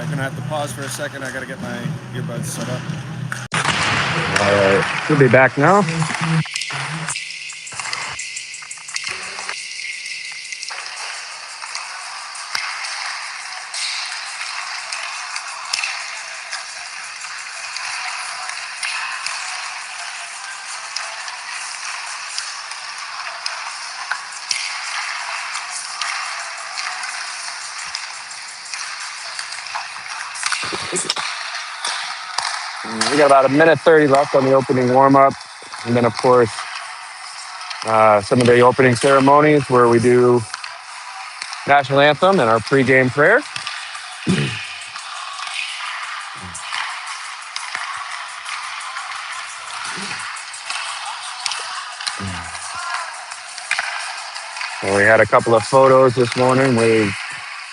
Gonna have to pause for a second. I gotta get my earbuds set up. All right, we'll be back now. We got about 1:30 left on the opening warm-up. And then, of course, some of the opening ceremonies where we do national anthem and our pregame prayer. And we had a couple of photos this morning with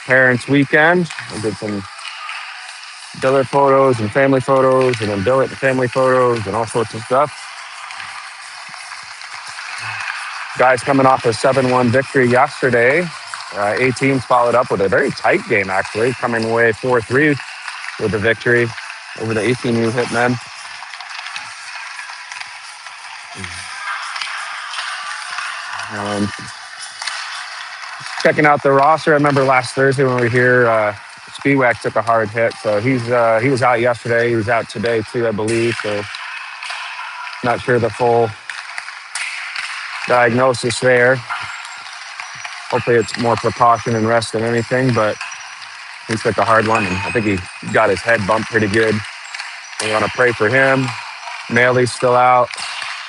Parents Weekend. We did some billet photos and family photos, and then billet and family photos and all sorts of stuff. Guys coming off a 7-1 victory yesterday A teams followed up with a very tight game, actually, coming away 4-3 with the victory over the 18U Hitmen. Checking out the roster, I remember last Thursday when we were here, Spiewak took a hard hit, so he was out yesterday. He was out today too, I believe. So not sure the full diagnosis there. Hopefully, it's more precaution and rest than anything, but he took a hard one, and I think he got his head bumped pretty good. We want to pray for him. Maley's still out.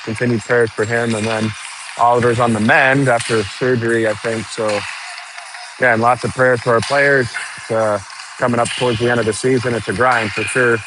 Continued prayers for him, and then Oliver's on the mend after surgery, I think. So, again, lots of prayers for our players. It's, coming up towards the end of the season. It's a grind for sure.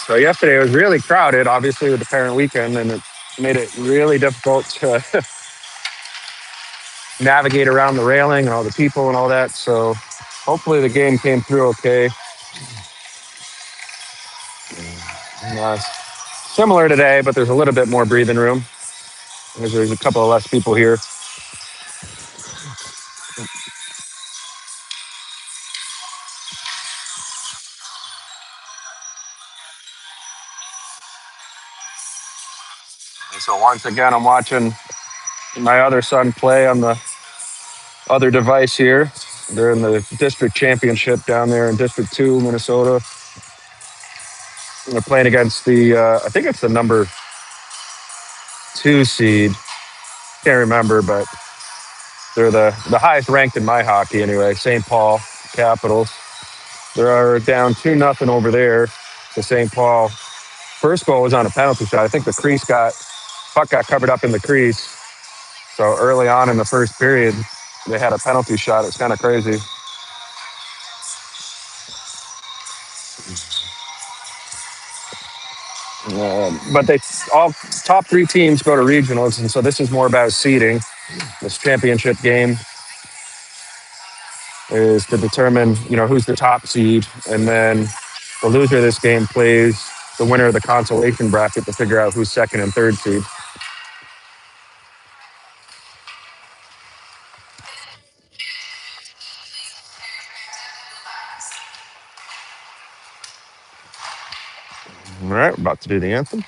So yesterday it was really crowded, obviously with the parent weekend, and it made it really difficult to navigate around the railing and all the people and all that. So hopefully the game came through okay. Uh, Similar today, but there's a little bit more breathing room because there's a couple of less people here. And so once again, I'm watching my other son play on the other device here. They're in the district championship down there in District 2, Minnesota. And they're playing against I think it's the number 2 seed. Can't remember, but they're the highest ranked in my hockey anyway. St. Paul Capitals. They're down 2-0 over there to St. Paul. First goal was on a penalty shot. I think the puck got covered up in the crease. So early on in the first period, they had a penalty shot. It's kind of crazy. But they all top 3 teams go to regionals, and so this is more about seeding. This championship game is to determine, who's the top seed, and then the loser of this game plays the winner of the consolation bracket to figure out who's second and third seed. All right, we're about to do the anthem.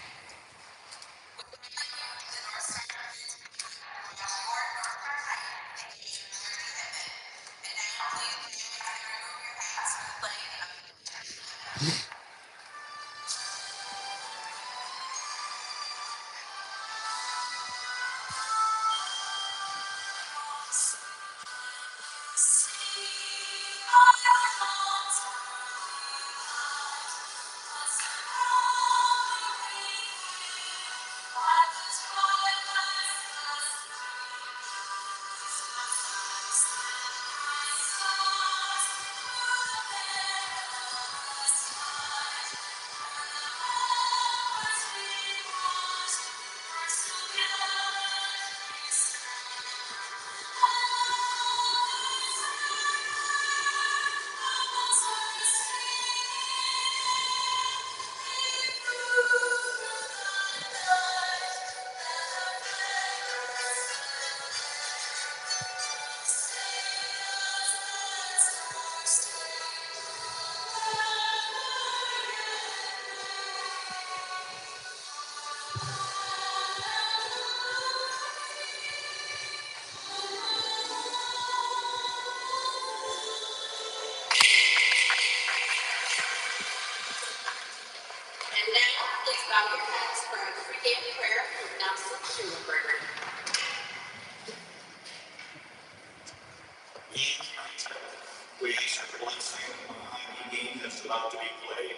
We ask for blessing on the hockey game that's about to be played.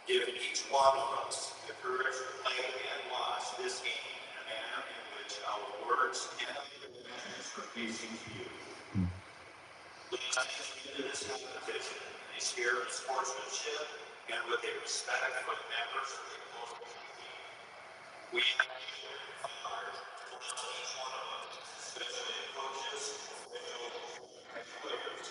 Give each one of us the courage to play and watch this game in a manner in which our words and actions are pleasing to you. Please enter into this competition in a spirit of sportsmanship and with a respect for the members of the local community. We Father, bless each one of us, especially the coaches, officials, and players.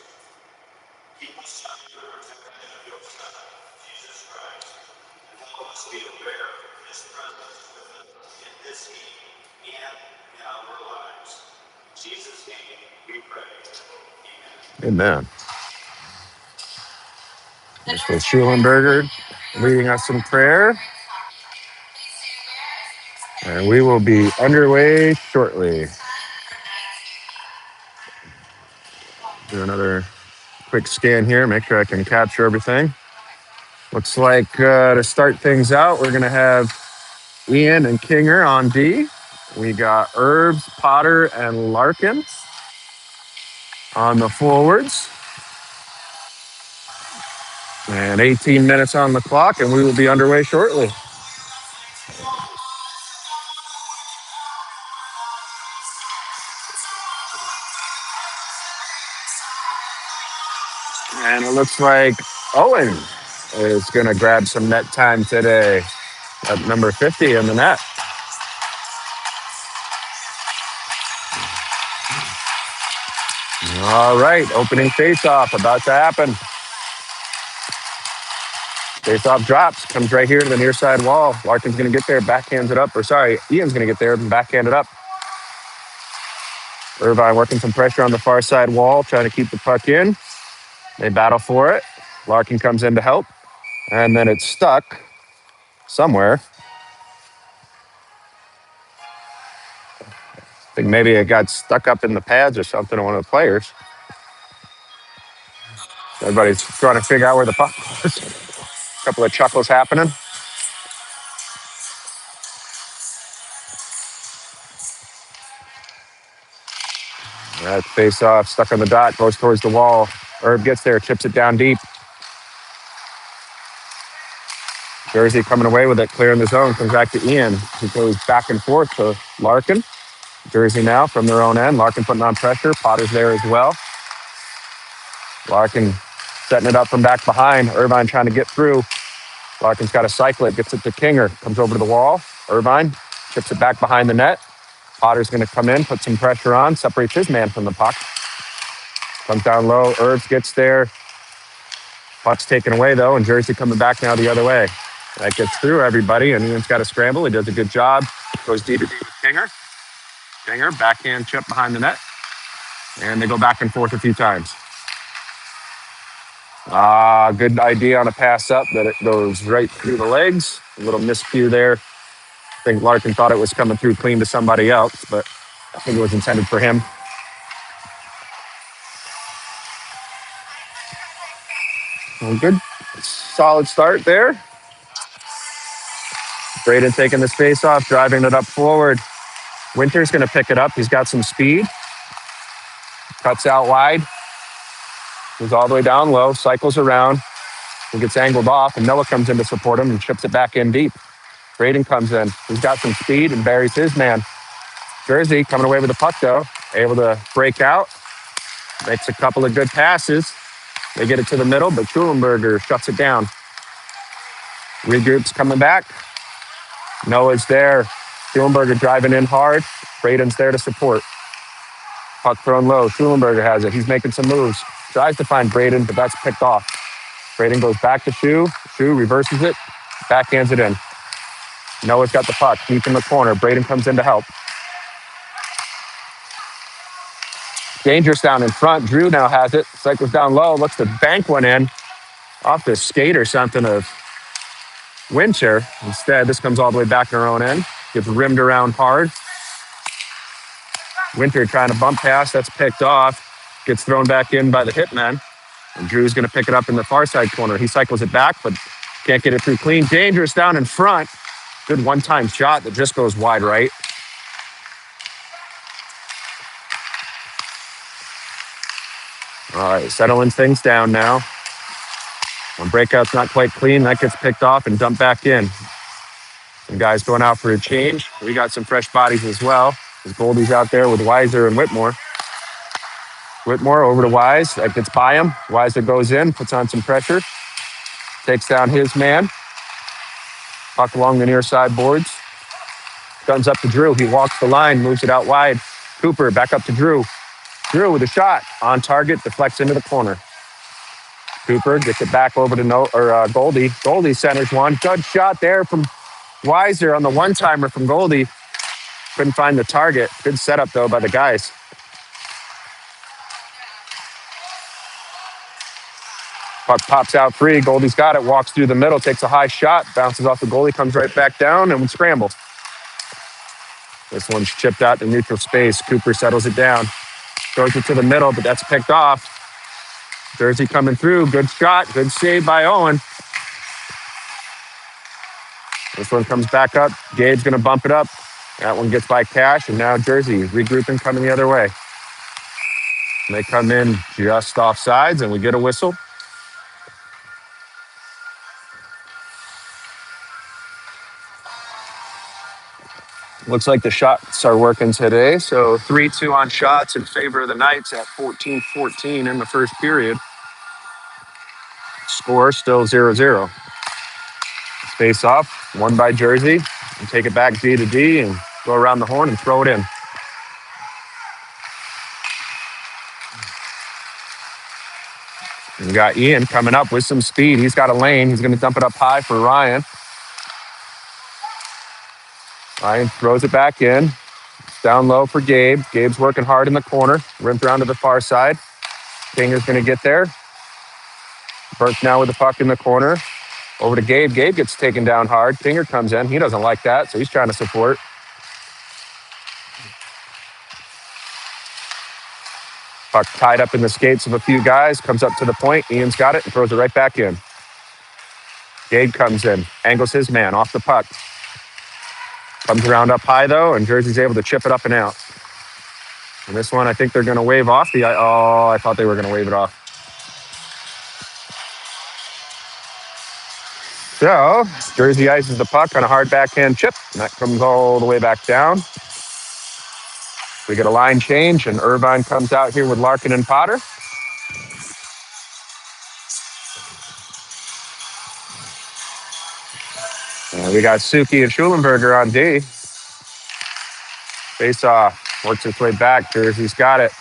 Keep us under the protection of your Son, Jesus Christ, and help us be aware of his presence with us in this game and in our lives. In Jesus' name we pray. Amen. Amen. Mr. Schulenberger leading us in prayer, and we will be underway shortly. Do another quick scan here, make sure I can capture everything. Looks like to start things out, we're going to have Ian and Kinger on D. We got Herbs, Potter, and Larkin on the forwards. And 18 minutes on the clock, and we will be underway shortly. And it looks like Owen is going to grab some net time today at number 50 in the net. All right, opening face-off about to happen. Face-off drops, comes right here to the near side wall. Larkin's going to get there, backhands it up. Or sorry, Ian's going to get there and backhand it up. Irvine working some pressure on the far side wall, trying to keep the puck in. They battle for it. Larkin comes in to help. And then it's stuck somewhere. I think maybe it got stuck up in the pads or something of one of the players. Everybody's trying to figure out where the puck was. A couple of chuckles happening. That face off, stuck on the dot, goes towards the wall. Herb gets there, chips it down deep. Jersey coming away with it, clearing the zone, comes back to Ian. He goes back and forth to Larkin. Jersey now from their own end. Larkin putting on pressure. Potter's there as well. Larkin setting it up from back behind. Irvine trying to get through. Larkin's got to cycle it, gets it to Kinger. Comes over to the wall. Irvine chips it back behind the net. Potter's going to come in, put some pressure on, separates his man from the puck. Comes down low. Herbs gets there. Puck's taken away, though, and Jersey coming back now the other way. That gets through everybody, and Ian's got to scramble. He does a good job. Goes D to D with Kinger. Kinger, backhand chip behind the net. And they go back and forth a few times. Good idea on a pass up that it goes right through the legs. A little miscue there. I think Larkin thought it was coming through clean to somebody else, but I think it was intended for him. Well, good. Solid start there. Braden taking the space off, driving it up forward. Winter's going to pick it up. He's got some speed. Cuts out wide. Goes all the way down low, cycles around. He gets angled off, and Noah comes in to support him and chips it back in deep. Braden comes in. He's got some speed and buries his man. Jersey coming away with the puck, though. Able to break out. Makes a couple of good passes. They get it to the middle, but Schulenberger shuts it down. Regroup's coming back. Noah's there. Schulenberger driving in hard. Braden's there to support. Puck thrown low. Schulenberger has it. He's making some moves. Tries to find Braden, but that's picked off. Braden goes back to Schu. Schu reverses it. Backhands it in. Noah's got the puck. Deep in the corner. Braden comes in to help. Dangerous down in front. Drew now has it. Cycles down low. Looks to bank one in. Off the skate or something of Winter. Instead, this comes all the way back to our own end. Gets rimmed around hard. Winter trying to bump pass. That's picked off. Gets thrown back in by the Hitmen. And Drew's going to pick it up in the far side corner. He cycles it back, but can't get it through clean. Dangerous down in front. Good one-time shot that just goes wide right. All right, settling things down now. When breakout's not quite clean, that gets picked off and dumped back in. Some guys going out for a change. We got some fresh bodies as well. There's Goldie's out there with Weiser and Whitmore. Whitmore over to Wise. That gets by him. Weiser goes in, puts on some pressure. takes down his man. Puck along the near side boards. Guns up to Drew. He walks the line, moves it out wide. Cooper back up to Drew. Drew with a shot on target, deflects into the corner. Cooper gets it back over to Goldie. Goldie centers one. Good shot there from Weiser on the one-timer from Goldie. Couldn't find the target. Good setup, though, by the guys. Puck pops out free. Goldie's got it. Walks through the middle. Takes a high shot. Bounces off the goalie. Comes right back down and we scramble. This one's chipped out to neutral space. Cooper settles it down. Throws it to the middle, but that's picked off. Jersey coming through. Good shot. Good save by Owen. This one comes back up. Gabe's going to bump it up. That one gets by Cash, and now Jersey regrouping, coming the other way. They come in just off sides, and we get a whistle. Looks like the shots are working today. So 3-2 on shots in favor of the Knights at 14-14 in the first period. Score still 0-0. Face off, won by Jersey. And take it back D to D and go around the horn and throw it in. And we got Ian coming up with some speed. He's got a lane. He's going to dump it up high for Ryan. Ryan throws it back in. Down low for Gabe. Gabe's working hard in the corner. Ripped around to the far side. Kinger's going to get there. Burke now with the puck in the corner. Over to Gabe. Gabe gets taken down hard. Kinger comes in. He doesn't like that, so he's trying to support. Puck tied up in the skates of a few guys. Comes up to the point. Ian's got it and throws it right back in. Gabe comes in. Angles his man off the puck. Comes around up high, though, and Jersey's able to chip it up and out. And this one, I think they're going to wave off the... Oh, I thought they were going to wave it off. So, Jersey ices the puck on a hard backhand chip, and that comes all the way back down. We get a line change, and Irvine comes out here with Larkin and Potter. And we got Suki and Schulenberger on D. Face off. Works its way back. Jersey's got it.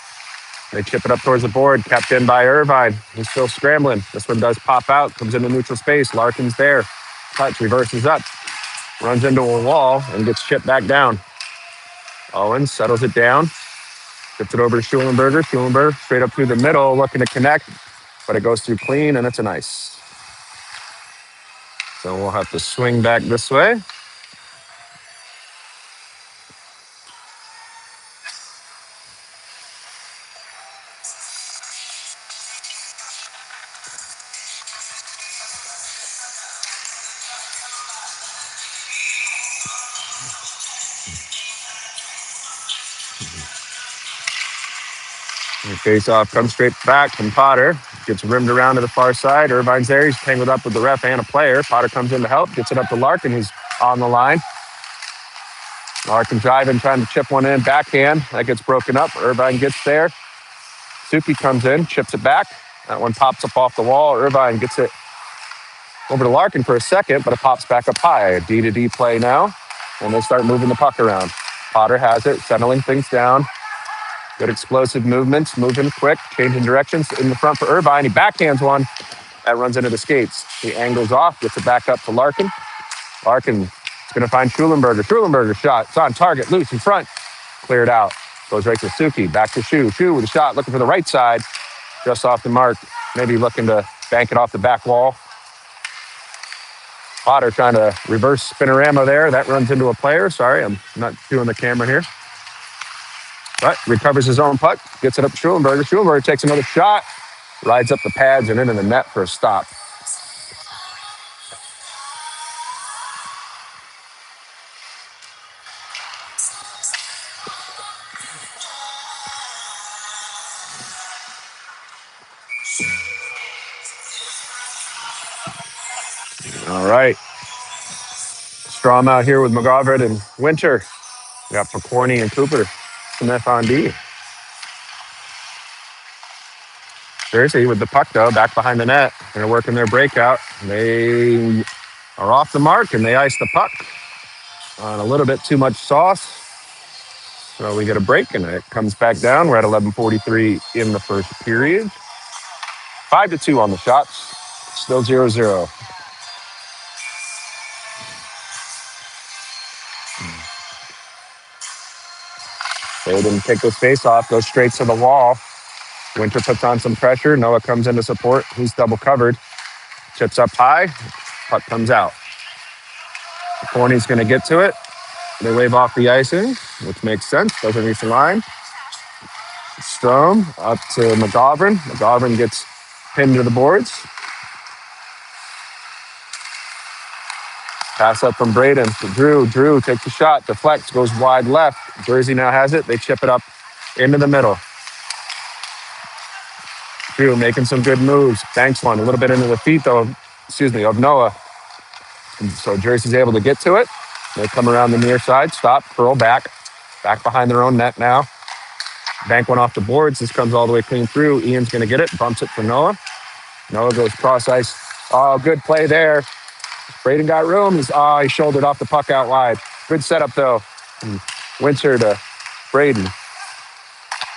They chip it up towards the board. Kept in by Irvine. He's still scrambling. This one does pop out. Comes into neutral space. Larkin's there. Touch. Reverses up. Runs into a wall and gets chipped back down. Owens settles it down. Tips it over to Schulenberger. Schulenberger straight up through the middle, looking to connect. But it goes through clean, and it's an ice. So we'll have to swing back this way. Face off, comes straight back from Potter. Gets rimmed around to the far side. Irvine's there. He's tangled up with the ref and a player. Potter comes in to help. Gets it up to Larkin, who's on the line. Larkin driving, trying to chip one in. Backhand. That gets broken up. Irvine gets there. Suki comes in, chips it back. That one pops up off the wall. Irvine gets it over to Larkin for a second, but it pops back up high. A D to D play now. And they start moving the puck around. Potter has it, settling things down. Good explosive movements, moving quick, changing directions in the front for Irvine. He backhands one. That runs into the skates. He angles off, gets it back up to Larkin. Larkin is going to find Schulenberger. Schulenberger shot. It's on target, loose in front. Cleared out. Goes right to Suki. Back to Shu. Shu with a shot, looking for the right side. Just off the mark. Maybe looking to bank it off the back wall. Potter trying to reverse spinorama there. That runs into a player. Sorry, I'm not doing the camera here. But recovers his own puck, gets it up to Schulenberger. Schulenberger takes another shot, rides up the pads and into the net for a stop. All right. Strom out here with McGovern and Winter. We got Picorni and Cooper. Smith on D. Jersey with the puck, though, back behind the net. They're working their breakout. They are off the mark, and they ice the puck on a little bit too much sauce. So we get a break, and it comes back down. We're at 11:43 in the first period. 5-2 on the shots. Still 0-0. They didn't take this face off, goes straight to the wall. Winter puts on some pressure. Noah comes in to support. He's double covered. Chips up high. Puck comes out. Corny's going to get to it. They wave off the icing, which makes sense. Doesn't reach the line. Strom up to McGovern. McGovern gets pinned to the boards. Pass up from Braden to Drew. Drew takes the shot, deflects, goes wide left. Jersey now has it. They chip it up into the middle. Drew making some good moves. Banks one a little bit into the feet, though, of Noah. And so Jersey's able to get to it. They come around the near side, stop, curl back behind their own net now. Bank one off the boards. This comes all the way clean through. Ian's going to get it, bumps it for Noah. Noah goes cross ice. Oh, good play there. Braden got room. He shouldered off the puck out wide. Good setup, though. And Winter to Braden.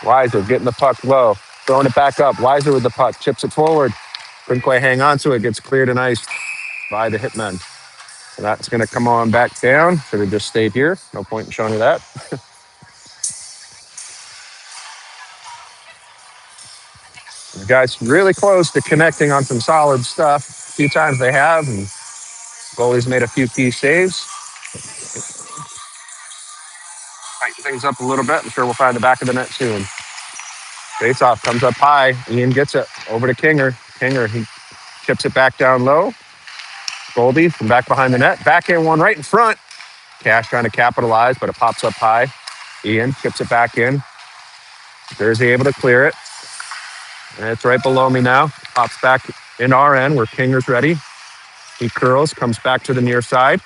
Weiser getting the puck low, throwing it back up. Weiser with the puck, chips it forward. Couldn't quite hang on to it. Gets cleared and iced by the Hitmen. So that's going to come on back down. Should have just stayed here. No point in showing you that. The guys really close to connecting on some solid stuff. A few times they have, and goalies made a few key saves. Tighten things up a little bit. I'm sure we'll find the back of the net soon. Face off comes up high. Ian gets it over to Kinger. Kinger, he chips it back down low. Goldie from back behind the net. Backhand one right in front. Cash trying to capitalize, but it pops up high. Ian chips it back in. Jersey able to clear it. And it's right below me now. Pops back in our end where Kinger's ready. He curls, comes back to the near side.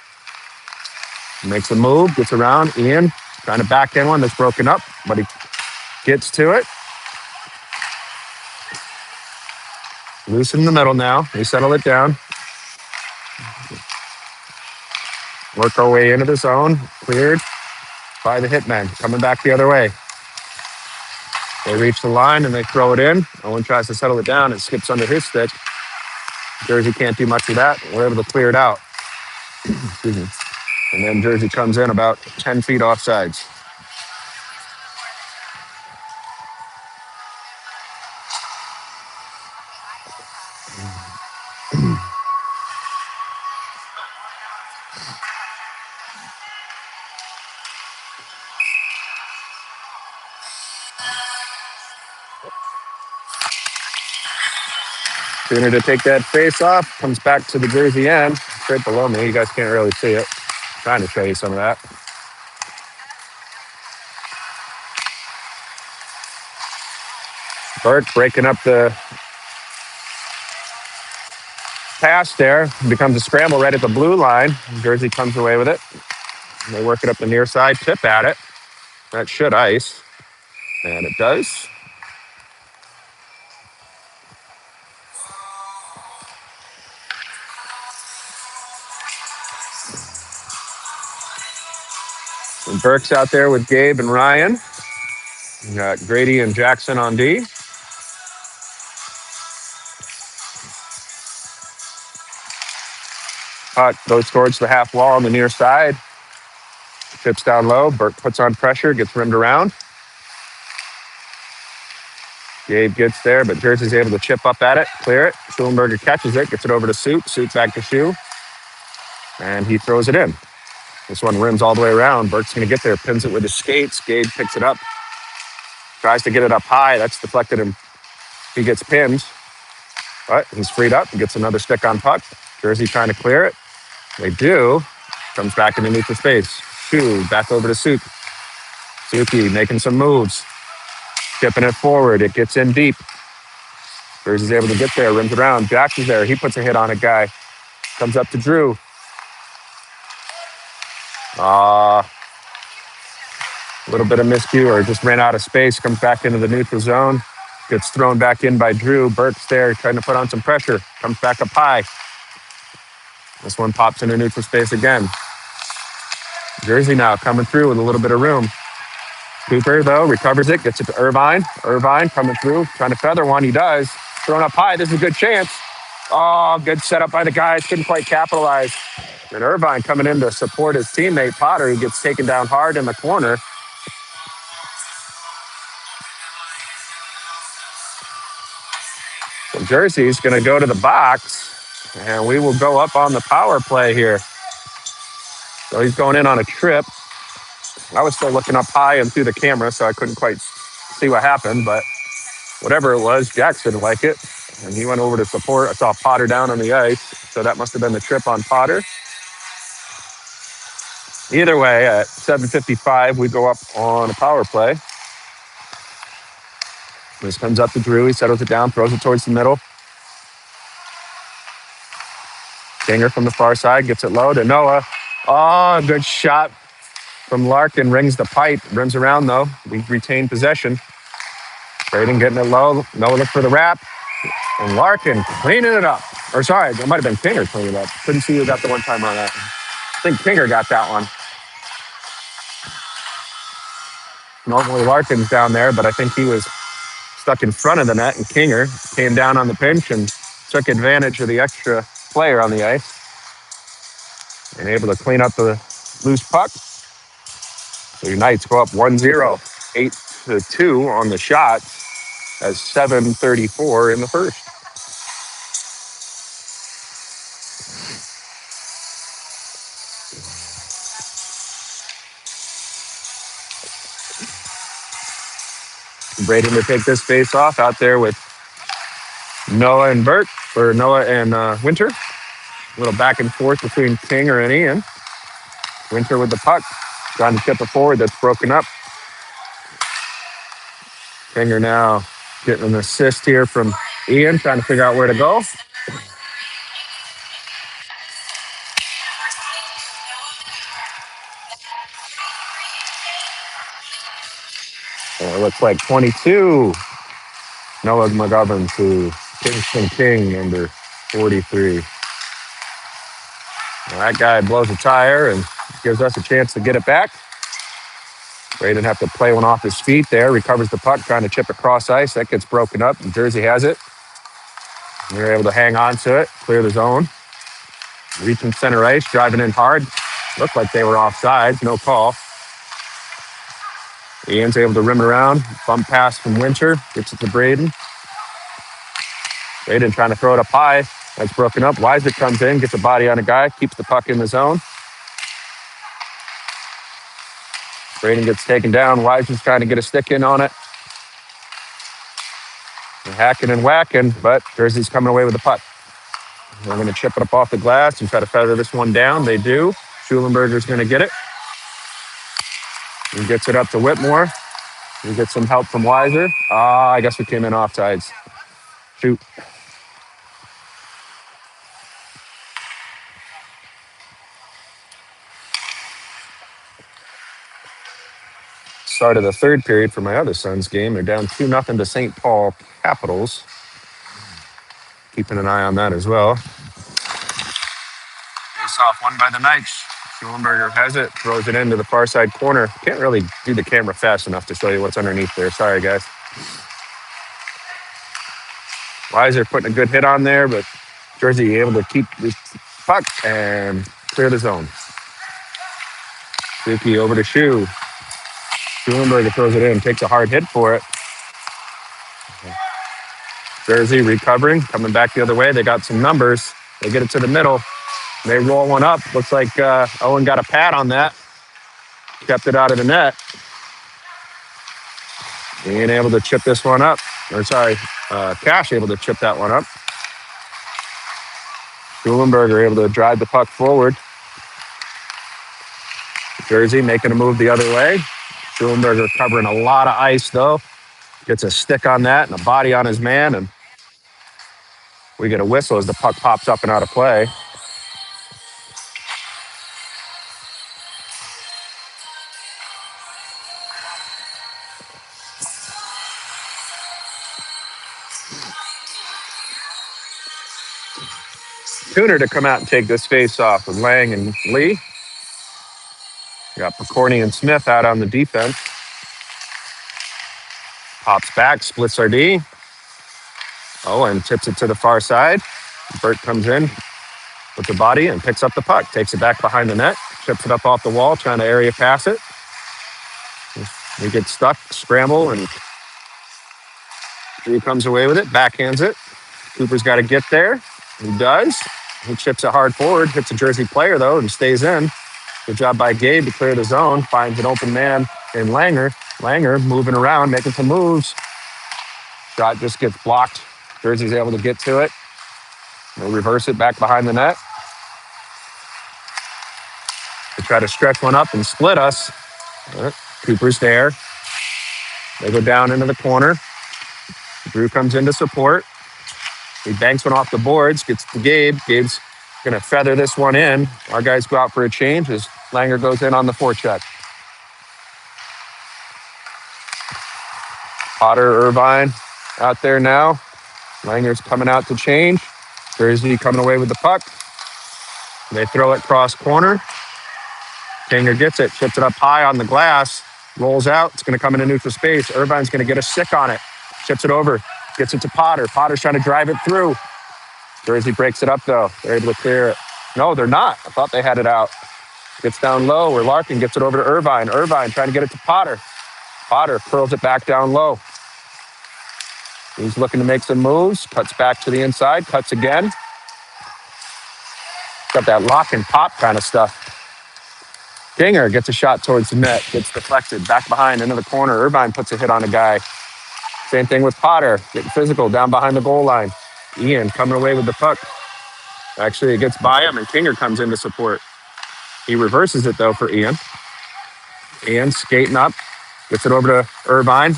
Makes a move, gets around. Ian trying to backhand one that's broken up, but he gets to it. Loose in the middle now. We settle it down. Work our way into the zone. Cleared by the Hitmen. Coming back the other way. They reach the line and they throw it in. Owen tries to settle it down. It skips under his stick. Jersey can't do much of that. We're able to clear it out. Excuse me. And then Jersey comes in about 10 feet offsides. Sooner to take that face off, comes back to the Jersey end. Straight below me. You guys can't really see it. Trying to show you some of that. Burke breaking up the pass there. It becomes a scramble right at the blue line. Jersey comes away with it. And they work it up the near side, tip at it. That should ice. And it does. And Burke's out there with Gabe and Ryan. We got Grady and Jackson on D. Puck goes towards the half wall on the near side. Tips down low. Burke puts on pressure, gets rimmed around. Gabe gets there, but Jersey's able to chip up at it, clear it. Schulenberger catches it, gets it over to Suit. Suit back to Shu. And he throws it in. This one rims all the way around. Burke's going to get there, pins it with his skates. Gabe picks it up, tries to get it up high. That's deflected him. He gets pinned, but he's freed up and gets another stick on puck. Jersey trying to clear it. They do. Comes back into neutral space. Shu back over to Suit. Suki making some moves. Tipping it forward. It gets in deep. Jersey's able to get there, rims around. Jackson's there. He puts a hit on a guy. Comes up to Drew. A little bit of miscue or just ran out of space. Comes back into the neutral zone. Gets thrown back in by Drew. Burke's there trying to put on some pressure. Comes back up high. This one pops into neutral space again. Jersey now coming through with a little bit of room. Cooper, though, recovers it, gets it to Irvine. Irvine coming through, trying to feather one. He does. Thrown up high. This is a good chance. Oh, good setup by the guys. Couldn't quite capitalize. And Irvine coming in to support his teammate, Potter, who gets taken down hard in the corner. So Jersey's going to go to the box, and we will go up on the power play here. So he's going in on a trip. I was still looking up high and through the camera, so I couldn't quite see what happened, but whatever it was, Jax didn't like it, and he went over to support. I saw Potter down on the ice, so that must have been the trip on Potter. Either way, at 7:55, we go up on a power play. This comes up to Drew. He settles it down, throws it towards the middle. Dinger from the far side gets it low to Noah. Oh, good shot from Larkin. Rings the pipe. Rims around, though. We retain possession. Braden getting it low. Noah look for the wrap. And Larkin cleaning it up. Or sorry, it might have been Pinger cleaning it up. Couldn't see who got the one-timer on that. I think Pinger got that one. Normally Larkin's down there, but I think he was stuck in front of the net, and Kinger came down on the pinch and took advantage of the extra player on the ice and able to clean up the loose puck. So your Knights go up 1-0, 8-2 on the shot as 7:34 in the first. Braden to take this face off out there with Noah and Burt, or Noah and Winter. A little back and forth between Kinger and Ian. Winter with the puck, trying to tip it forward. That's broken up. Kinger now getting an assist here from Ian, trying to figure out where to go. It looks like 22. Noah McGovern to Kingston King, number 43. Well, that guy blows a tire and gives us a chance to get it back. Braden have to play one off his feet there. Recovers the puck, trying to chip across ice. That gets broken up. And Jersey has it. And they're able to hang on to it, clear the zone. Reaching center ice, driving in hard. Looked like they were offsides. No call. Ian's able to rim around. Bump pass from Winter. Gets it to Braden. Braden trying to throw it up high. That's broken up. Weiser comes in, gets a body on a guy, keeps the puck in the zone. Braden gets taken down. Weiser's trying to get a stick in on it. They're hacking and whacking, but Jersey's coming away with the puck. They're going to chip it up off the glass and try to feather this one down. They do. Schulenberger's going to get it. He gets it up to Whitmore. He gets some help from Weiser. I guess we came in offsides. Shoot. Start of the third period for my other son's game. They're down 2-0 to St. Paul Capitals. Keeping an eye on that as well. Face off one by the Knights. Schulenberger has it, throws it into the far side corner. Can't really do the camera fast enough to show you what's underneath there. Sorry, guys. Weiser putting a good hit on there, but Jersey able to keep the puck and clear the zone. Suki over to Schuh. Schulenberger throws it in, takes a hard hit for it. Jersey recovering, coming back the other way. They got some numbers. They get it to the middle. They roll one up. Looks like Owen got a pad on that. Kept it out of the net. Being able to chip this one up. Cash able to chip that one up. Schulenberger able to drive the puck forward. Jersey making a move the other way. Schulenberger covering a lot of ice, though. Gets a stick on that and a body on his man, and we get a whistle as the puck pops up and out of play. Cooner to come out and take this face off with Lang and Lee. Got Picorni and Smith out on the defense. Pops back, splits our D. Oh, and tips it to the far side. Burt comes in with the body and picks up the puck. Takes it back behind the net. Chips it up off the wall, trying to area pass it. We get stuck, scramble, and Drew comes away with it, backhands it. Cooper's got to get there. He does. He chips it hard forward, hits a Jersey player, though, and stays in. Good job by Gabe to clear the zone. Finds an open man in Langer. Langer moving around, making some moves. Shot just gets blocked. Jersey's able to get to it. They reverse it back behind the net. They try to stretch one up and split us. Cooper's there. They go down into the corner. Drew comes in to support. He banks one off the boards, gets to Gabe. Gabe's going to feather this one in. Our guys go out for a change as Langer goes in on the forecheck. Potter, Irvine out there now. Langer's coming out to change. Jersey coming away with the puck. They throw it cross corner. Kanger gets it, chips it up high on the glass, rolls out. It's going to come into neutral space. Irvine's going to get a stick on it. Chips it over, gets it to Potter. Potter's trying to drive it through. Jersey breaks it up, though. They're able to clear it. No, they're not. I thought they had it out. Gets down low where Larkin gets it over to Irvine. Irvine trying to get it to Potter. Potter curls it back down low. He's looking to make some moves. Cuts back to the inside. Cuts again. Got that lock and pop kind of stuff. Dinger gets a shot towards the net. Gets deflected. Back behind into the corner. Irvine puts a hit on a guy. Same thing with Potter. Getting physical down behind the goal line. Ian coming away with the puck. Actually, it gets by him, and Kinger comes in to support. He reverses it, though, for Ian. Ian skating up. Gets it over to Irvine.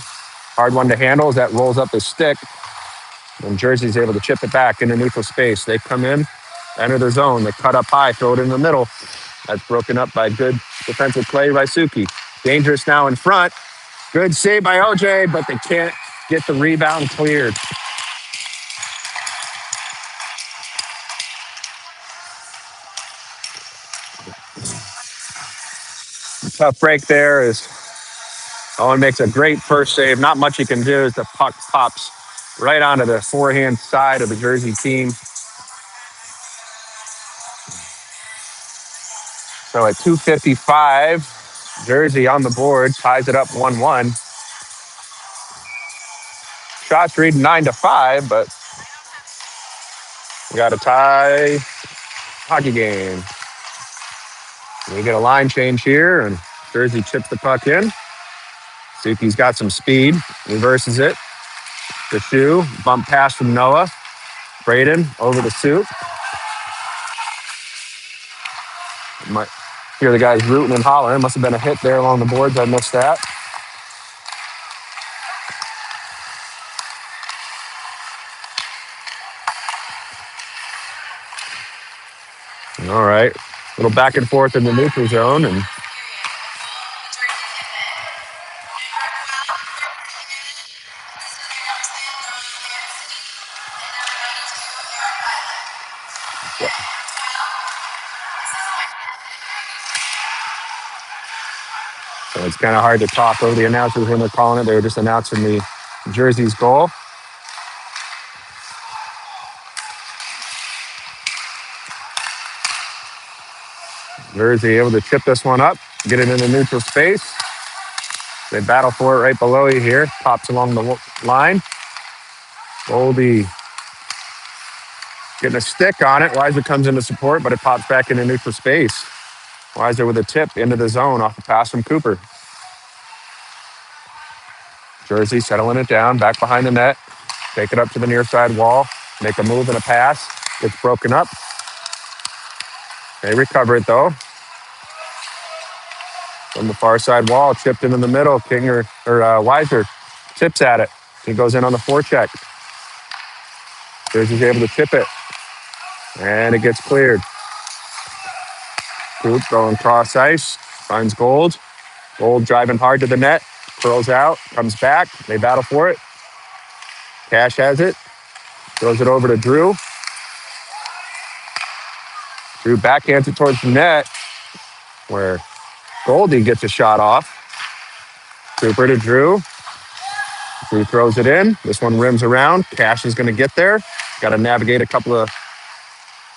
Hard one to handle as that rolls up his stick. And Jersey's able to chip it back into neutral space. They come in, enter their zone. They cut up high, throw it in the middle. That's broken up by good defensive play by Suki. Dangerous now in front. Good save by OJ, but they can't get the rebound cleared. Tough break there as Owen makes a great first save. Not much he can do as the puck pops right onto the forehand side of the Jersey team. So at 2:55, Jersey on the board, ties it up 1-1. Shots read 9-5, but we got a tie hockey game. We get a line change here, and Jersey chips the puck in. Suki's got some speed, reverses it. The shoe, bump pass from Noah. Braden over the Suk. Might hear the guys rooting and hollering. Must have been a hit there along the boards. I missed that. All right. A little back and forth in the neutral zone. And so it's kind of hard to talk over the announcers when they're calling it. They were just announcing the Jersey's goal. Jersey able to chip this one up, get it into neutral space. They battle for it right below you here. Pops along the line. Goldie getting a stick on it. Weiser comes into support, but it pops back into neutral space. Weiser with a tip into the zone off the pass from Cooper. Jersey settling it down, back behind the net. Take it up to the near side wall. Make a move and a pass. It's broken up. They recover it, though. From the far side wall, chipped into the middle. Weiser tips at it. He goes in on the forecheck. Jersey's able to tip it. And it gets cleared. Coop going cross ice. Finds Gold. Gold driving hard to the net. Curls out. Comes back. They battle for it. Cash has it. Throws it over to Drew. Drew backhands it towards the net where Goldie gets a shot off. Cooper to Drew. Drew throws it in. This one rims around. Cash is going to get there. Got to navigate a couple of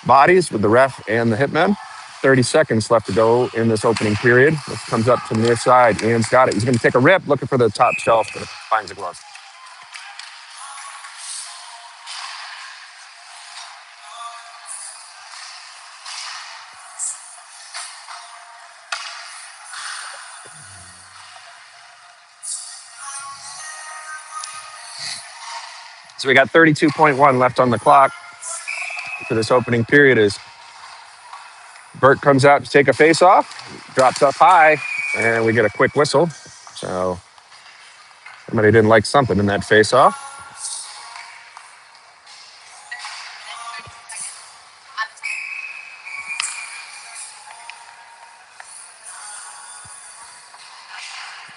bodies with the ref and the Hitmen. 30 seconds left to go in this opening period. This comes up to the near side. Ian's got it. He's going to take a rip, looking for the top shelf, but finds a glove. So we got 32.1 left on the clock for this opening period as Burt comes out to take a face off, drops up high, and we get a quick whistle. So somebody didn't like something in that face off.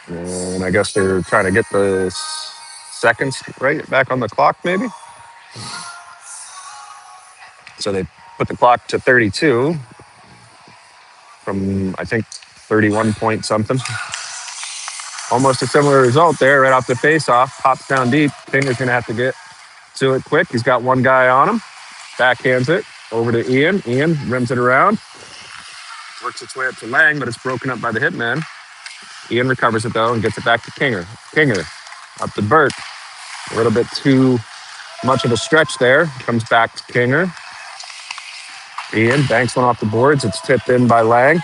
And I guess they're trying to get the seconds right back on the clock, maybe. So they put the clock to 32 from, I think, 31 point something. Almost a similar result there right off the face-off. Pops down deep. Finger's going to have to get to it quick. He's got one guy on him. Backhands it over to Ian. Ian rims it around. Works its way up to Lang, but it's broken up by the Hitman. Ian recovers it, though, and gets it back to Kinger. Kinger up to Burt. A little bit too much of a stretch there. Comes back to Kinger. Ian banks one off the boards. It's tipped in by Lang.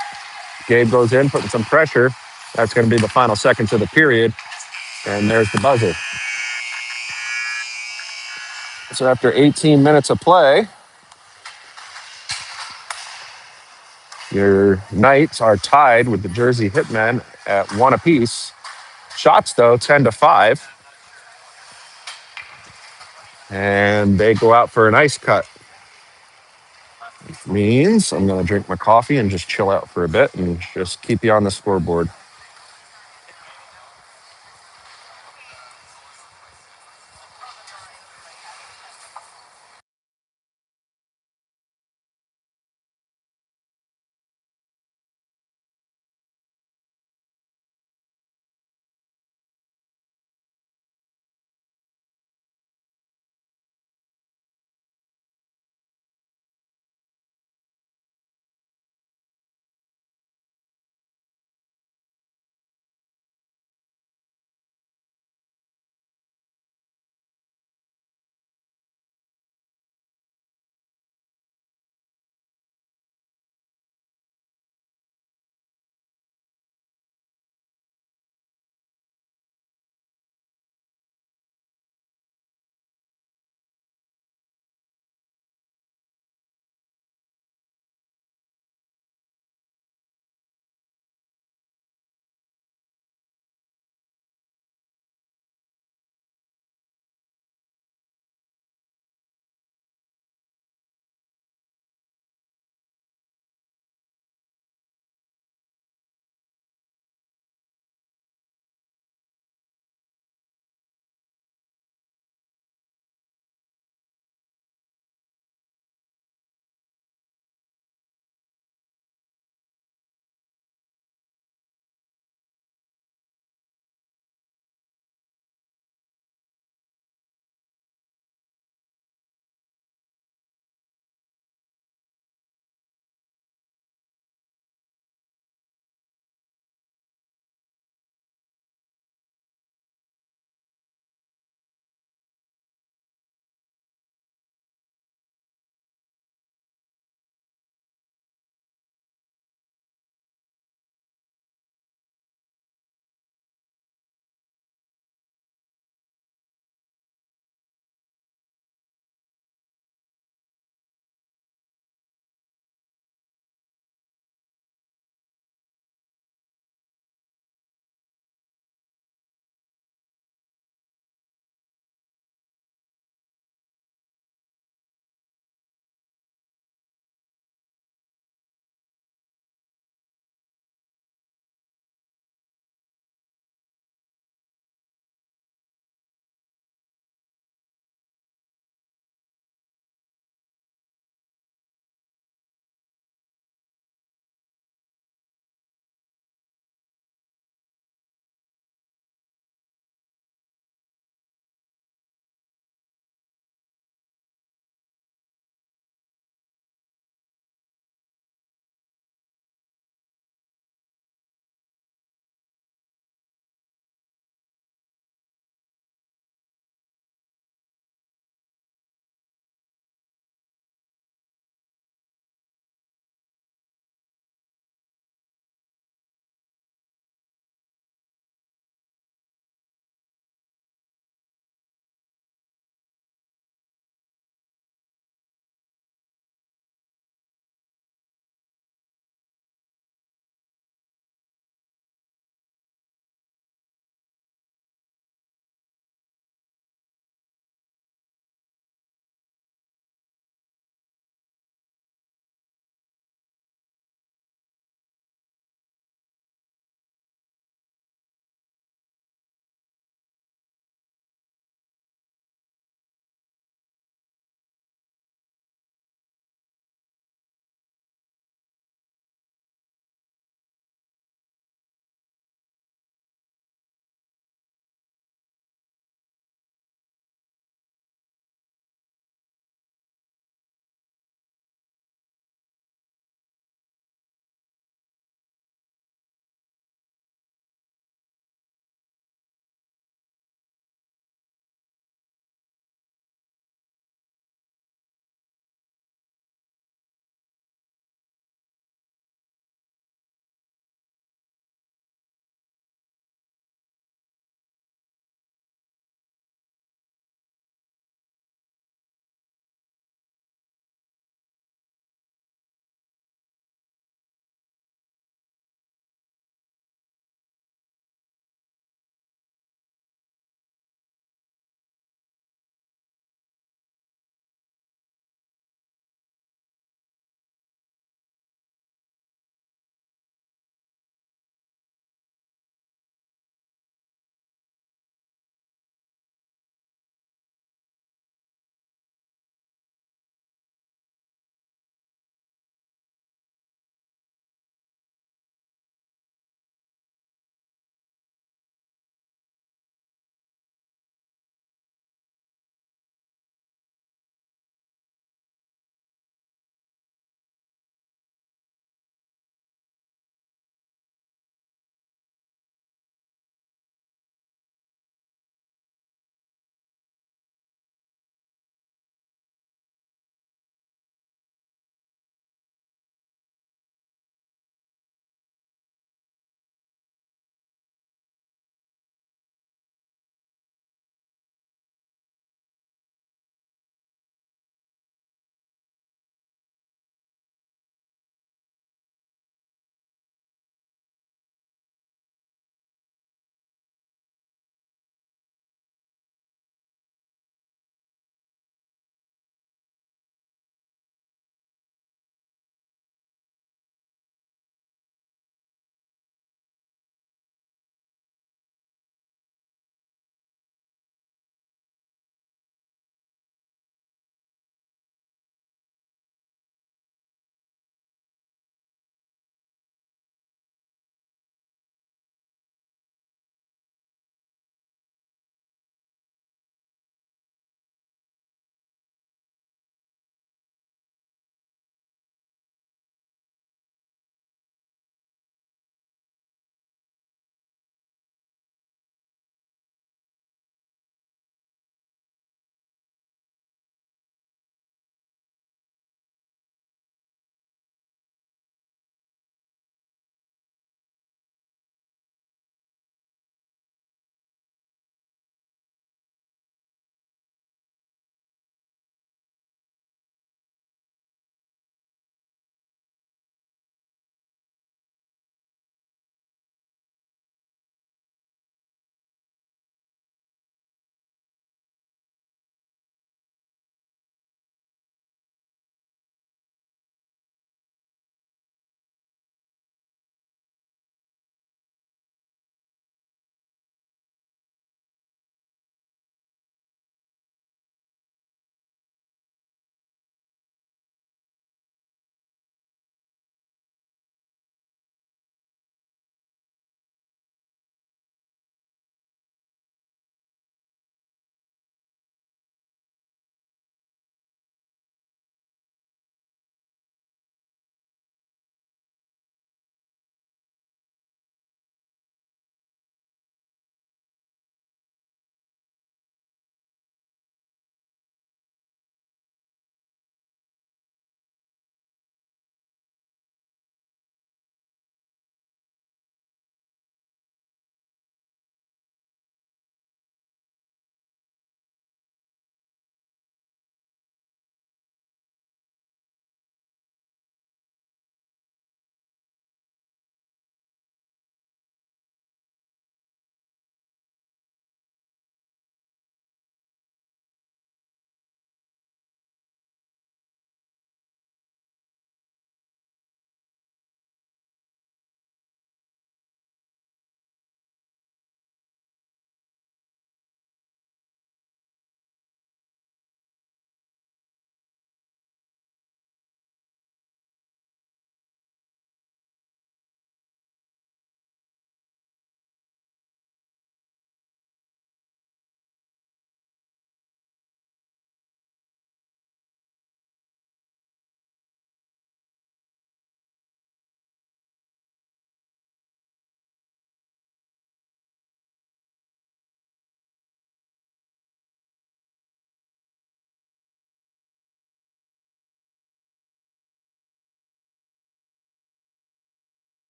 Gabe goes in, putting some pressure. That's going to be the final seconds of the period. And there's the buzzer. So after 18 minutes of play, your Knights are tied with the Jersey Hitmen at 1 apiece. Shots, though, 10-5. And they go out for an ice cut. Which means I'm going to drink my coffee and just chill out for a bit and just keep you on the scoreboard.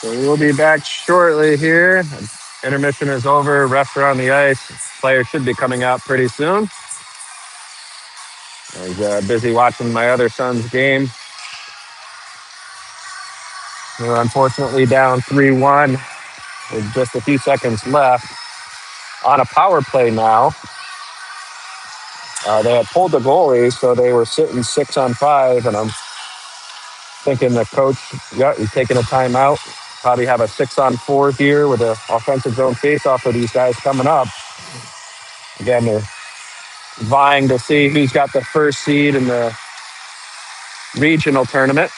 So we'll be back shortly here. Intermission is over. Refs are on the ice. Players should be coming out pretty soon. I was busy watching my other son's game. We're unfortunately down 3-1 with just a few seconds left. On a power play now. They had pulled the goalie, so they were sitting 6-on-5, and I'm thinking the coach, he's taking a timeout. Probably have a 6-on-4 here with an offensive zone faceoff for these guys coming up. Again, they're vying to see who's got the first seed in the regional tournament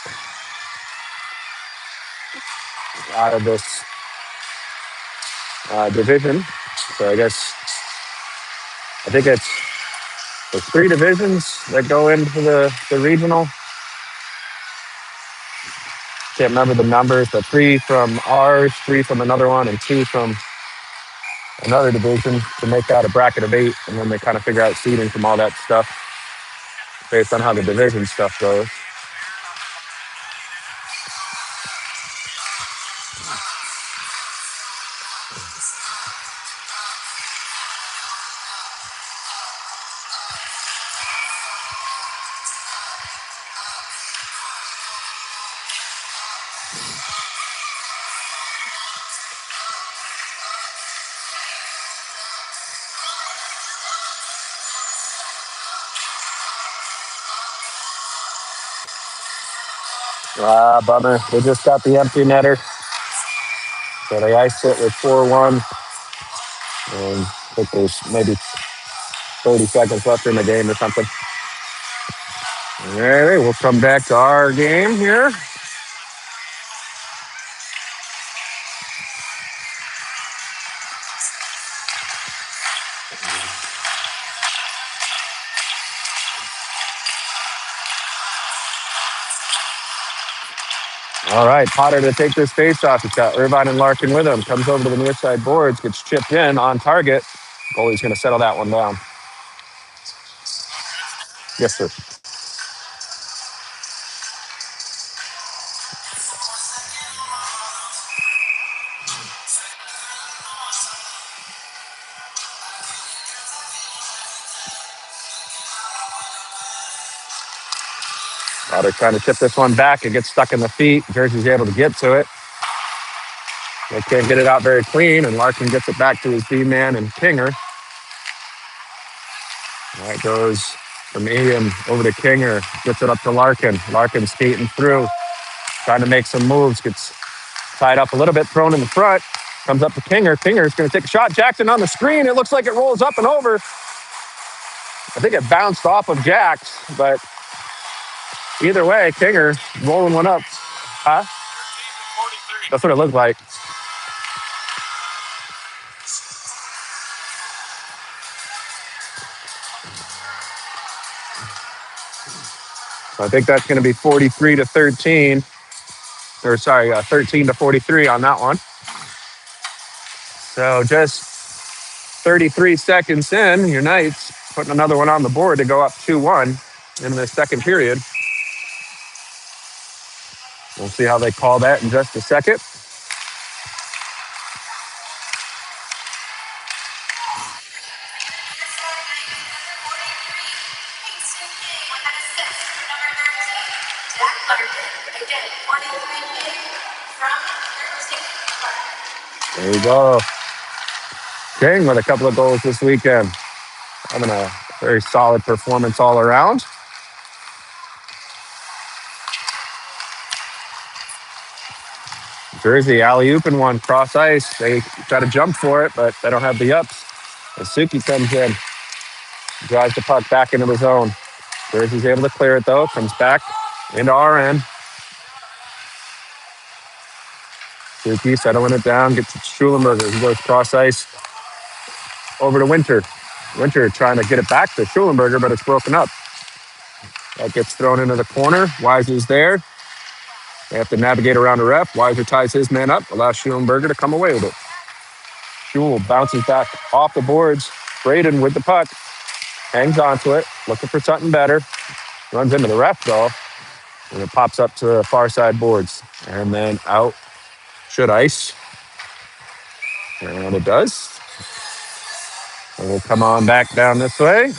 out of this division. So I think it's the 3 divisions that go into the regional. Can't remember the numbers, but 3 from ours, 3 from another one, and 2 from another division to make out a bracket of 8. And then they kind of figure out seeding from all that stuff based on how the division stuff goes. Bummer. They just got the empty netter. So they iced it with 4-1. And I think there's maybe 30 seconds left in the game or something. All right, we'll come back to our game here. All right, Potter to take this face off. He's got Irvine and Larkin with him. Comes over to the near side boards, gets chipped in on target. Goalie's going to settle that one down. Yes, sir. Potter trying to chip this one back. It gets stuck in the feet. Jersey's able to get to it. They can't get it out very clean, and Larkin gets it back to his D-man and Kinger. That goes from Ian over to Kinger. Gets it up to Larkin. Larkin skating through, trying to make some moves. Gets tied up a little bit, thrown in the front. Comes up to Kinger. Kinger's going to take a shot. Jackson on the screen. It looks like it rolls up and over. I think it bounced off of Jax, but either way, Kinger rolling one up. Huh? That's what it looked like. So I think that's going to be 43-13. Or sorry, 13-43 on that one. So just 33 seconds in, your Knights putting another one on the board to go up 2-1 in the second period. We'll see how they call that in just a second. There you go. King with a couple of goals this weekend. Having a very solid performance all around. Jersey alley-ooping one cross ice. They try to jump for it, but they don't have the ups. As Suki comes in, drives the puck back into the zone. Jersey's able to clear it though. Comes back into our end. Suki settling it down. Gets to Schulenberger. He goes cross ice over to Winter. Winter trying to get it back to Schulenberger, but it's broken up. That gets thrown into the corner. Weiser's there. They have to navigate around the ref. Weiser ties his man up, allows Schulenberger to come away with it. Schul bounces back off the boards. Braden with the puck. Hangs onto it, looking for something better. Runs into the ref, though, and it pops up to the far side boards. And then out Should ice. And it does. And we'll come on back down this way.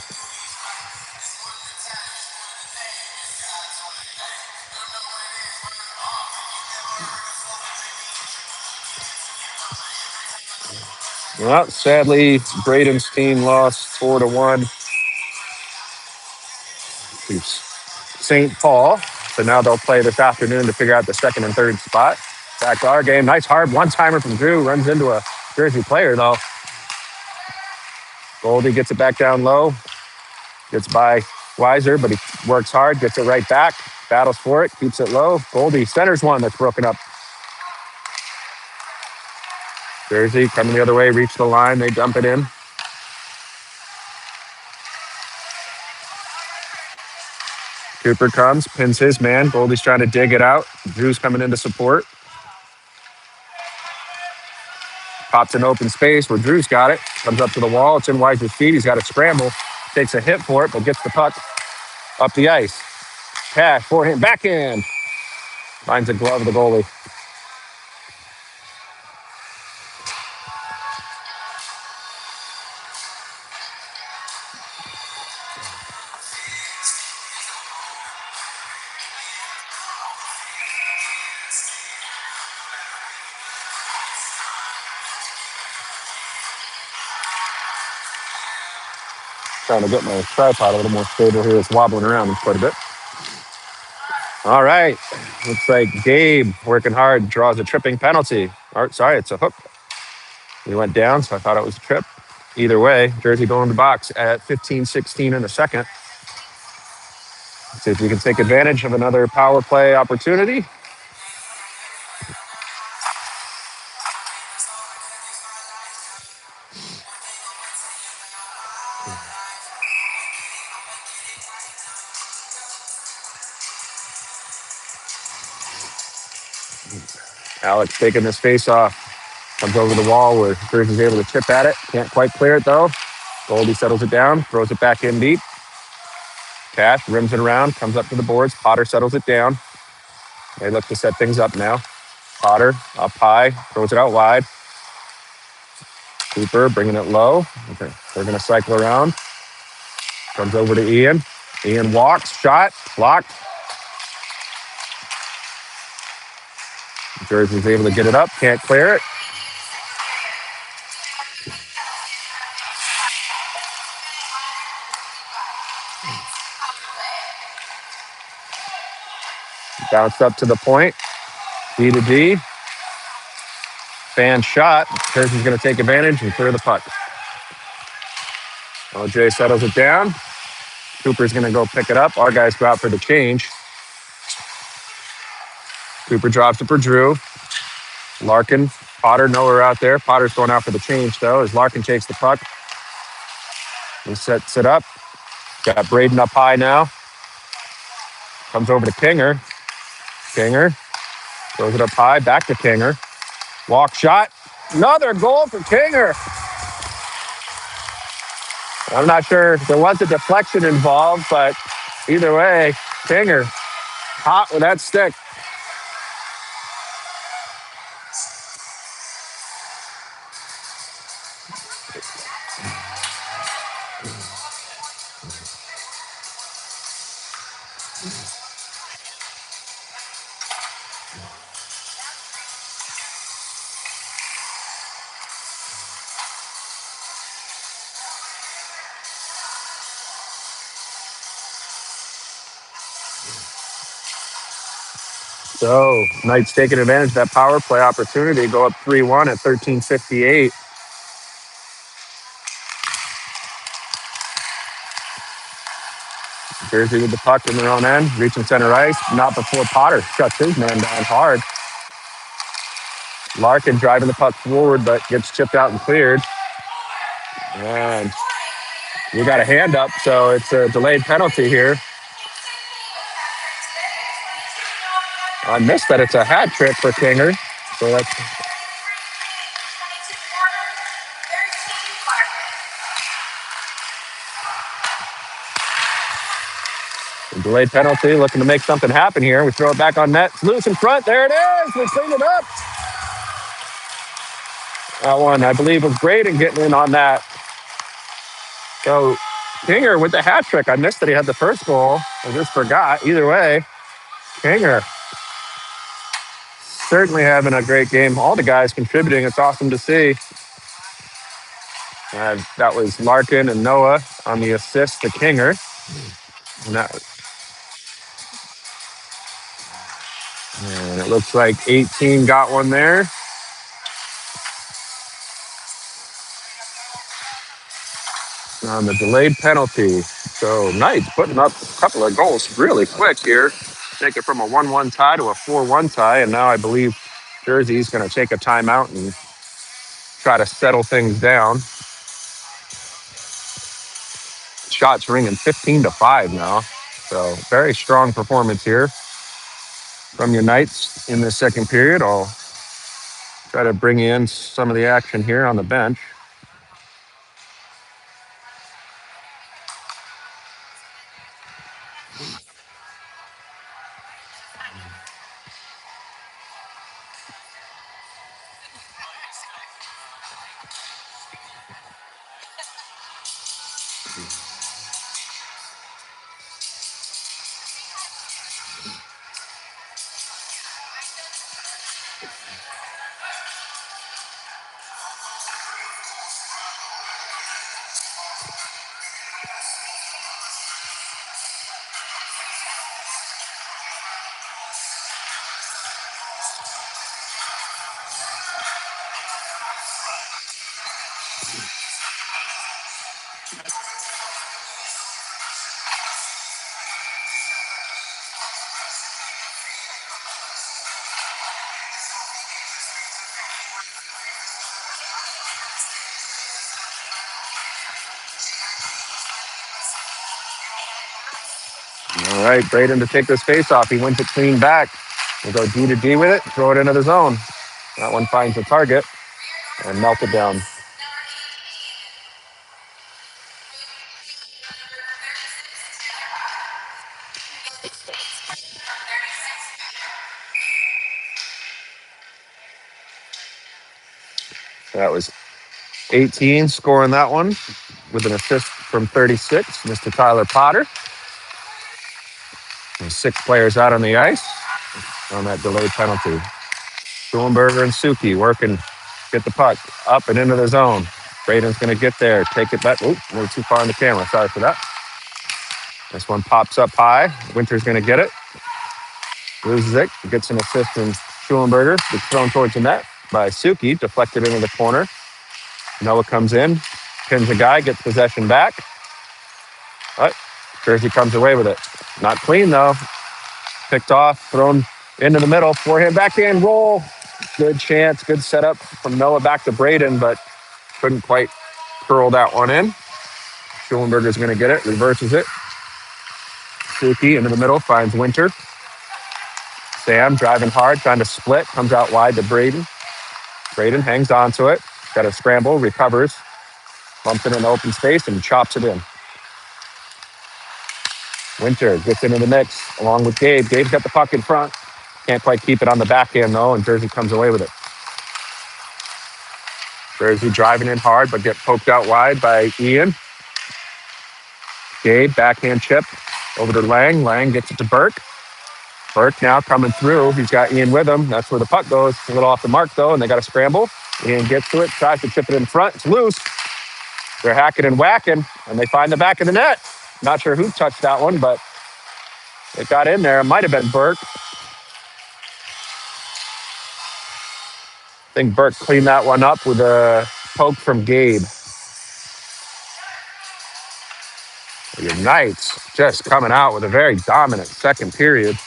Well, sadly, Braden's team lost 4-1 to St. Paul. So now they'll play this afternoon to figure out the second and third spot. Back to our game. Nice hard one-timer from Drew. Runs into a Jersey player, though. Goldie gets it back down low. Gets by Weiser, but he works hard. Gets it right back. Battles for it. Keeps it low. Goldie centers one that's broken up. Jersey coming the other way. Reach the line. They dump it in. Cooper comes. Pins his man. Goldie's trying to dig it out. Drew's coming in to support. Pops in open space where Drew's got it. Comes up to the wall. It's in Weiser's feet. He's got to scramble. Takes a hit for it, but gets the puck up the ice. Cash, forehand, backhand. Finds a glove of the goalie. Trying to get my tripod a little more stable here. It's wobbling around quite a bit. All right. Looks like Gabe working hard, draws a tripping penalty. Sorry, it's a hook. He went down, so I thought it was a trip. Either way, Jersey going in the box at 15-16 in the second. See if we can take advantage of another power play opportunity. Alex taking this face off. Comes over the wall where Jersey's able to chip at it. Can't quite clear it, though. Goldie settles it down, throws it back in deep. Cash rims it around, comes up to the boards. Potter settles it down. They look to set things up now. Potter up high, throws it out wide. Cooper bringing it low. Okay, they're going to cycle around. Comes over to Ian. Ian walks, shot, blocked. Jersey's able to get it up, can't clear it. Bounced up to the point. D to D. Fan shot. Jersey's going to take advantage and clear the puck. OJ settles it down. Cooper's going to go pick it up. Our guys go out for the change. Cooper drops it for Drew. Larkin, Potter, nowhere out there. Potter's going out for the change, though, as Larkin takes the puck. He sets it up. Got Braden up high now. Comes over to Kinger. Kinger throws it up high, back to Kinger. Walk shot. Another goal for Kinger. I'm not sure if there was a deflection involved, but either way, Kinger hot with that stick. So Knights taking advantage of that power play opportunity. Go up 3-1 at 13:58. Jersey with the puck in their own end, reaching center ice. Not before Potter shuts his man down hard. Larkin driving the puck forward, but gets chipped out and cleared. And we got a hand up, so it's a delayed penalty here. I missed that it's a hat trick for Kinger. So that's a delayed penalty, looking to make something happen here. We throw it back on net. It's loose in front. There it is. We clean it up. That one, I believe, was great in getting in on that. So Kinger with the hat trick. I missed that he had the first goal. I just forgot. Either way, Kinger certainly having a great game. All the guys contributing. It's awesome to see. That was Larkin and Noah on the assist to Kinger. And it looks like 18 got one there. On the delayed penalty. So Knights putting up a couple of goals really quick here. Take it from a 1-1 tie to a 4-1 tie. And now I believe Jersey's going to take a timeout and try to settle things down. Shots ringing 15-5 now. So very strong performance here from your Knights in the second period. I'll try to bring in some of the action here on the bench. All right, Braden to take this face off. He wins it clean back. We'll go D to D with it, throw it into the zone. That one finds the target and melt it down. That was 18 scoring that one with an assist from 36, Mr. Tyler Potter. There's 6 players out on the ice on that delayed penalty. Schulenberger and Suki working, get the puck up and into the zone. Braden's going to get there, take it back. Oop, a little too far on the camera. Sorry for that. This one pops up high. Winter's going to get it. Loses it. Gets an assist from Schulenberger. Gets thrown towards the net by Suki. Deflected into the corner. Noah comes in, pins a guy, gets possession back. But Jersey comes away with it. Not clean, though. Picked off, thrown into the middle. Forehand, backhand, roll. Good chance, good setup from Noah back to Braden, but couldn't quite curl that one in. Schulenberger's going to get it, reverses it. Suki into the middle, finds Winter. Sam driving hard, trying to split, comes out wide to Braden. Braden hangs on to it, got a scramble, recovers, bumps it in open space, and chops it in. Winter gets into the mix along with Gabe. Gabe's got the puck in front. Can't quite keep it on the backhand, though, and Jersey comes away with it. Jersey driving in hard, but get poked out wide by Ian. Gabe, backhand chip over to Lang. Lang gets it to Burke. Burke now coming through. He's got Ian with him. That's where the puck goes. A little off the mark, though, and they got a scramble. Ian gets to it, tries to chip it in front. It's loose. They're hacking and whacking, and they find the back of the net. Not sure who touched that one, but it got in there. It might have been Burke. I think Burke cleaned that one up with a poke from Gabe. Your Knights just coming out with a very dominant second period.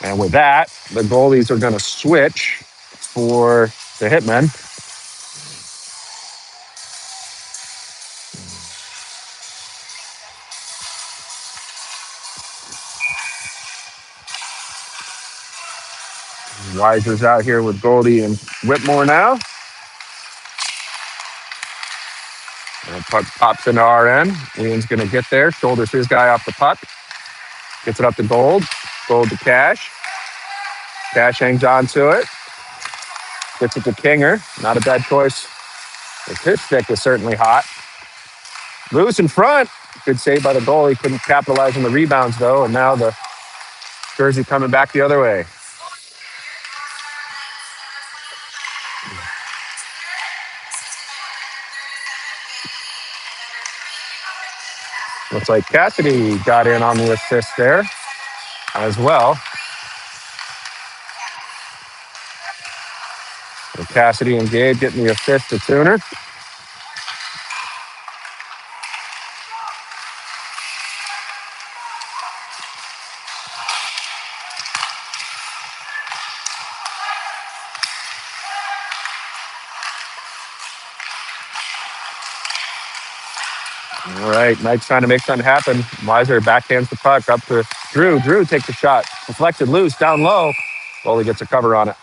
And with that, the goalies are going to switch for the Hitmen. Weiser's out here with Goldie and Whitmore now. And puck pops into our end. Ian's going to get there, shoulders his guy off the puck. Gets it up to Gold. Gold to Cash. Cash hangs on to it. Gets it to Kinger. Not a bad choice. His stick was certainly hot. Loose in front. Good save by the goalie. Couldn't capitalize on the rebounds, though. And now the Jersey coming back the other way. Looks like Cassidy got in on the assist there as well. So Cassidy and Gabe getting the assist to Tuner. All right, Knight's trying to make something happen. Weiser backhands the puck up to Drew. Drew takes a shot. Deflected loose, down low. Goalie gets a cover on it.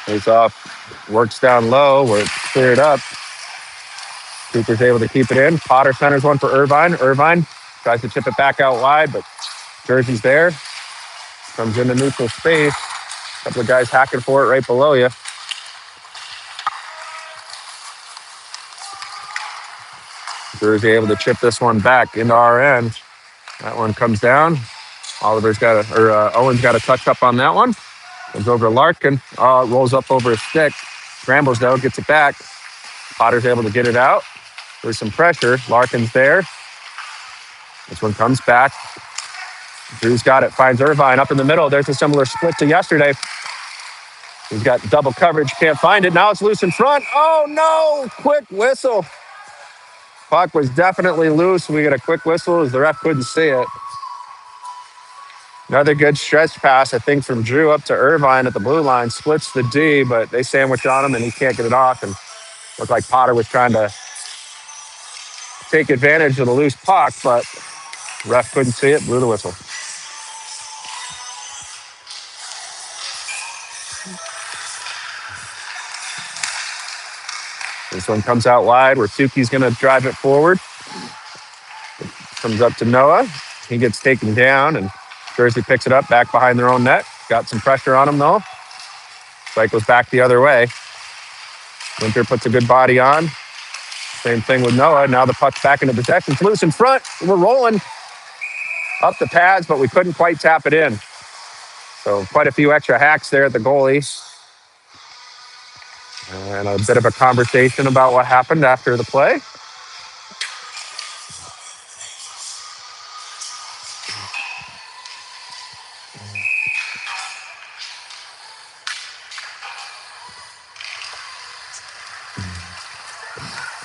Face off, works down low where it's cleared up. Cooper's able to keep it in. Potter centers one for Irvine. Irvine tries to chip it back out wide, but Jersey's there. Comes into neutral space. A couple of guys hacking for it right below you. Jersey able to chip this one back into our end. That one comes down. Owen's got a touch up on that one. Comes over to Larkin. Rolls up over his stick. Scrambles though, gets it back. Potter's able to get it out. There's some pressure. Larkin's there. This one comes back. Drew's got it. Finds Irvine up in the middle. There's a similar split to yesterday. He's got double coverage. Can't find it. Now it's loose in front. Oh, no. Quick whistle. Puck was definitely loose. We get a quick whistle as the ref couldn't see it. Another good stretch pass, I think, from Drew up to Irvine at the blue line. Splits the D, but they sandwich on him, and he can't get it off. And looked like Potter was trying to take advantage of the loose puck, but ref couldn't see it, blew the whistle. This one comes out wide where Suki's going to drive it forward. Comes up to Noah. He gets taken down, and Jersey picks it up back behind their own net. Got some pressure on him, though. Cycles back the other way. Winter puts a good body on. Same thing with Noah. Now the puck's back into possession. It's loose in front. We're rolling up the pads, but we couldn't quite tap it in. So quite a few extra hacks there at the goalie. And a bit of a conversation about what happened after the play.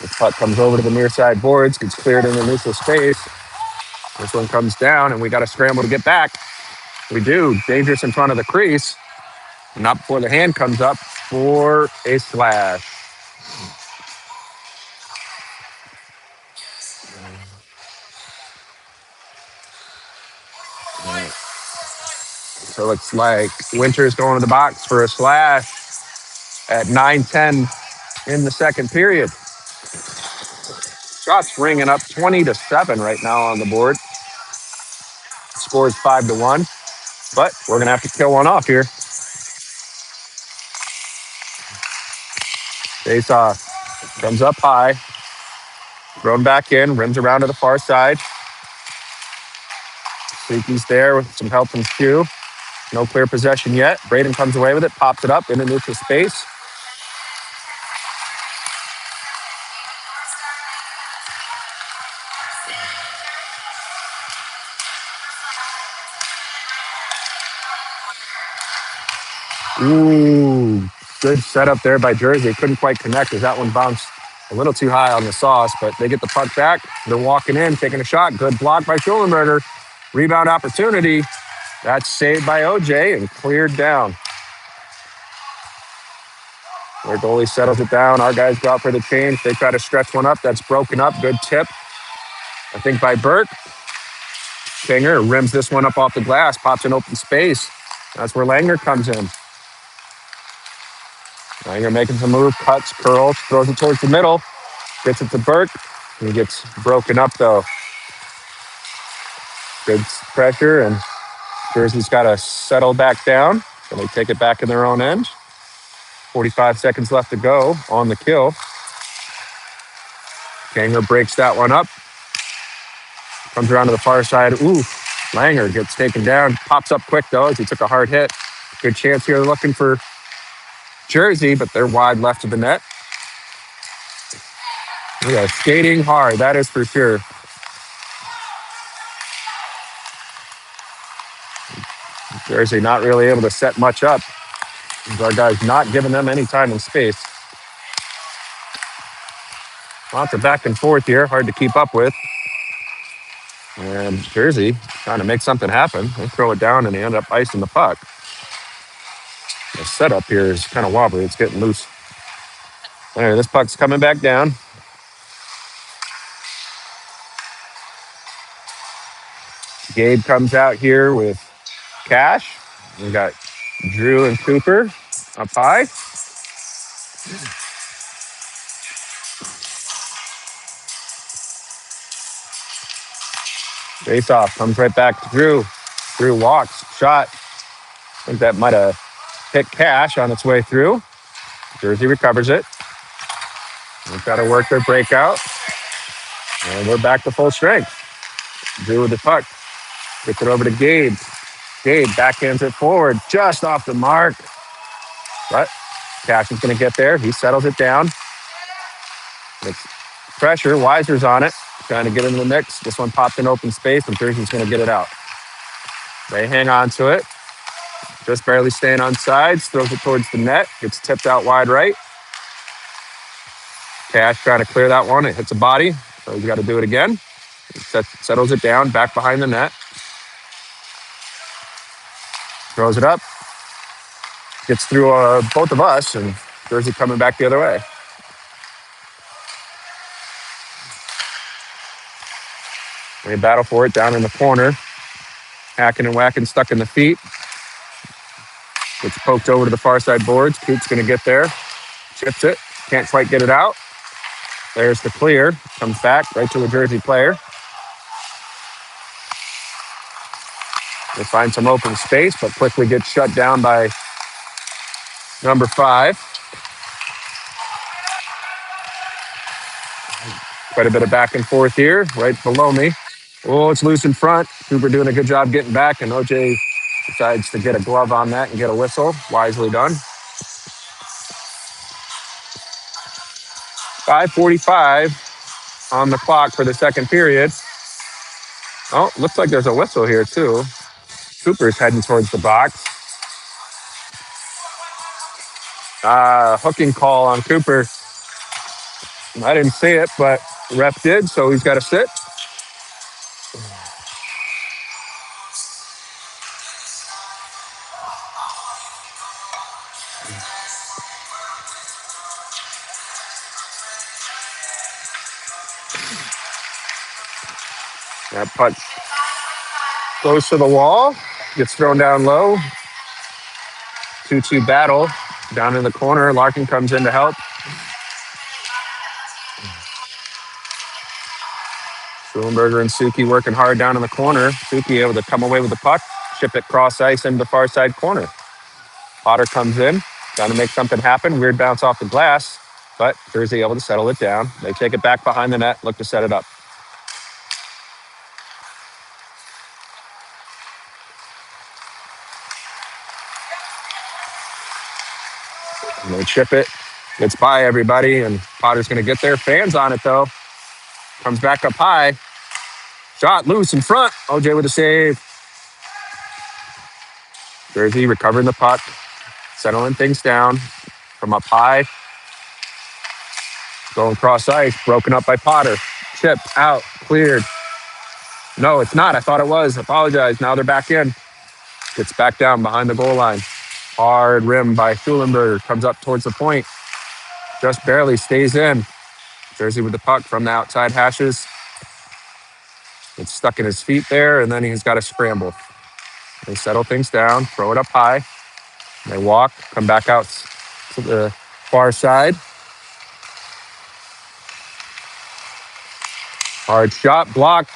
The puck comes over to the near side boards, gets cleared in the neutral space. This one comes down, and we got to scramble to get back. We do. Dangerous in front of the crease. Not before the hand comes up for a slash. So it's like Winter's going to the box for a slash at 9:10 in the second period. Shots ringing up 20-7 right now on the board. Scores 5-1, but we're going to have to kill one off here. Face off. Comes up high. Thrown back in. Rims around to the far side. Suki's there with some help from Q. No clear possession yet. Braden comes away with it. Pops it up into neutral space. Ooh, good setup there by Jersey. Couldn't quite connect as that one bounced a little too high on the sauce, but they get the puck back. They're walking in, taking a shot. Good block by Schulenberger. Rebound opportunity. That's saved by OJ and cleared down. Their goalie settles it down. Our guys go out for the change. They try to stretch one up. That's broken up. Good tip, I think, by Burke. Kanger rims this one up off the glass, pops an open space. That's where Langer comes in. Langer making some move, cuts, curls, throws it towards the middle, gets it to Burke. He gets broken up, though. Good pressure, and Jersey's got to settle back down. So they take it back in their own end. 45 seconds left to go on the kill. Kanger breaks that one up. Comes around to the far side. Ooh, Langer gets taken down. Pops up quick, though, as he took a hard hit. Good chance here looking for Jersey, but they're wide left of the net. Yeah, skating hard, that is for sure. Jersey not really able to set much up. Our guys not giving them any time and space. Lots of back and forth here, hard to keep up with. And Jersey trying to make something happen. They throw it down and they end up icing the puck. The setup here is kind of wobbly. It's getting loose. Anyway, this puck's coming back down. Gabe comes out here with Cash. We got Drew and Cooper up high. Face off, comes right back to Drew. Drew walks, shot. I think that might have hit Cash on its way through. Jersey recovers it. They've got to work their breakout. And we're back to full strength. Drew with the puck. Gets it over to Gabe. Gabe backhands it forward, just off the mark. But Cash is going to get there. He settles it down. It's pressure. Weiser's on it, trying to get into the mix. This one popped in open space, and Jersey's going to get it out. They hang on to it. Just barely staying on sides. Throws it towards the net. Gets tipped out wide right. Cash trying to clear that one. It hits a body. So he's got to do it again. Settles it down, back behind the net. Throws it up. Gets through both of us, and Jersey coming back the other way. They battle for it down in the corner. Hacking and whacking, stuck in the feet. Gets poked over to the far side boards. Coop's going to get there. Chips it. Can't quite get it out. There's the clear. Comes back right to a Jersey player. They find some open space, but quickly gets shut down by number 5. Quite a bit of back and forth here, right below me. Oh, it's loose in front. Cooper doing a good job getting back, and OJ decides to get a glove on that and get a whistle. Wisely done. 5:45 on the clock for the second period. Oh, looks like there's a whistle here, too. Cooper's heading towards the box. Hooking call on Cooper. I didn't see it, but ref did, so he's got to sit. That puck goes to the wall, gets thrown down low. 2-2 battle down in the corner. Larkin comes in to help. Schulenberger and Suki working hard down in the corner. Suki able to come away with the puck, chip it cross ice into the far side corner. Potter comes in, trying to make something happen. Weird bounce off the glass, but Jersey able to settle it down. They take it back behind the net, look to set it up. And they chip it. Gets by everybody, and Potter's going to get there. Fans on it, though. Comes back up high. Shot loose in front. OJ with a save. Jersey recovering the puck. Settling things down from up high. Going cross ice. Broken up by Potter. Chip out. Cleared. No, it's not. I thought it was. Apologize. Now they're back in. Gets back down behind the goal line. Hard rim by Schulenberger. Comes up towards the point. Just barely stays in. Jersey with the puck from the outside hashes. It's stuck in his feet there, and then he's got to scramble. They settle things down, throw it up high. They walk, come back out to the far side. Hard shot, blocked.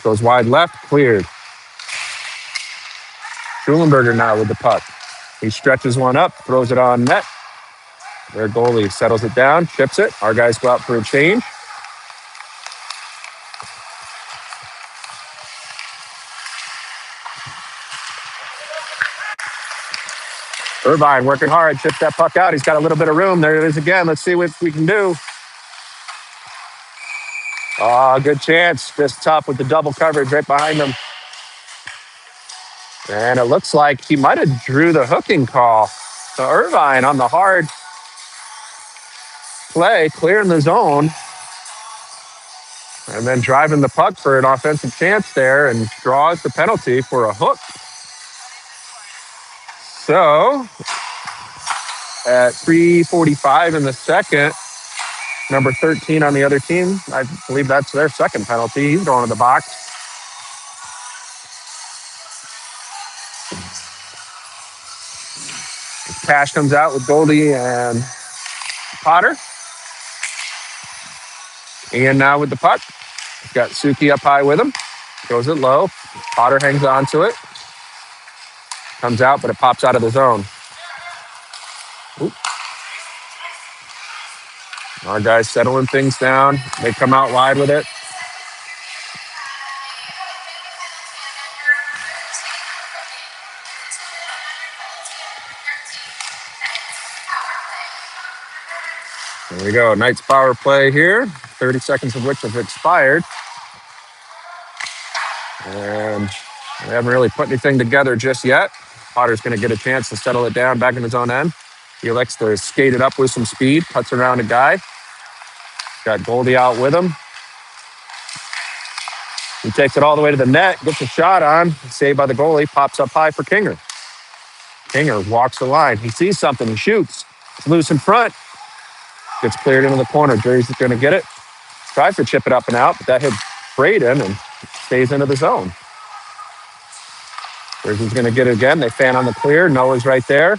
Goes wide left, cleared. Schulenberger now with the puck. He stretches one up, throws it on net. Their goalie settles it down, chips it. Our guys go out for a change. Irvine working hard, chips that puck out. He's got a little bit of room. There it is again. Let's see what we can do. Oh, good chance. Just tough with the double coverage right behind him. And it looks like he might have drew the hooking call. So Irvine on the hard play, clearing the zone. And then driving the puck for an offensive chance there and draws the penalty for a hook. So at 3:45 in the second, number 13 on the other team, I believe that's their second penalty. He's going to the box. Cash comes out with Goldie and Potter. Ian now with the puck. He's got Suki up high with him. Goes it low. Potter hangs on to it. Comes out, but it pops out of the zone. Oop. Our guys settling things down. They come out wide with it. There we go. Knights power play here. 30 seconds of which have expired. And we haven't really put anything together just yet. Potter's going to get a chance to settle it down back in his own end. He elects to skate it up with some speed, cuts around a guy. Got Goldie out with him. He takes it all the way to the net, gets a shot on, saved by the goalie, pops up high for Kinger. Kinger walks the line. He sees something, he shoots. It's loose in front. Gets cleared into the corner. Jerry's going to get it. Tries to chip it up and out, but that hit Braden and stays into the zone. Jersey's going to get it again. They fan on the clear. Noah's right there.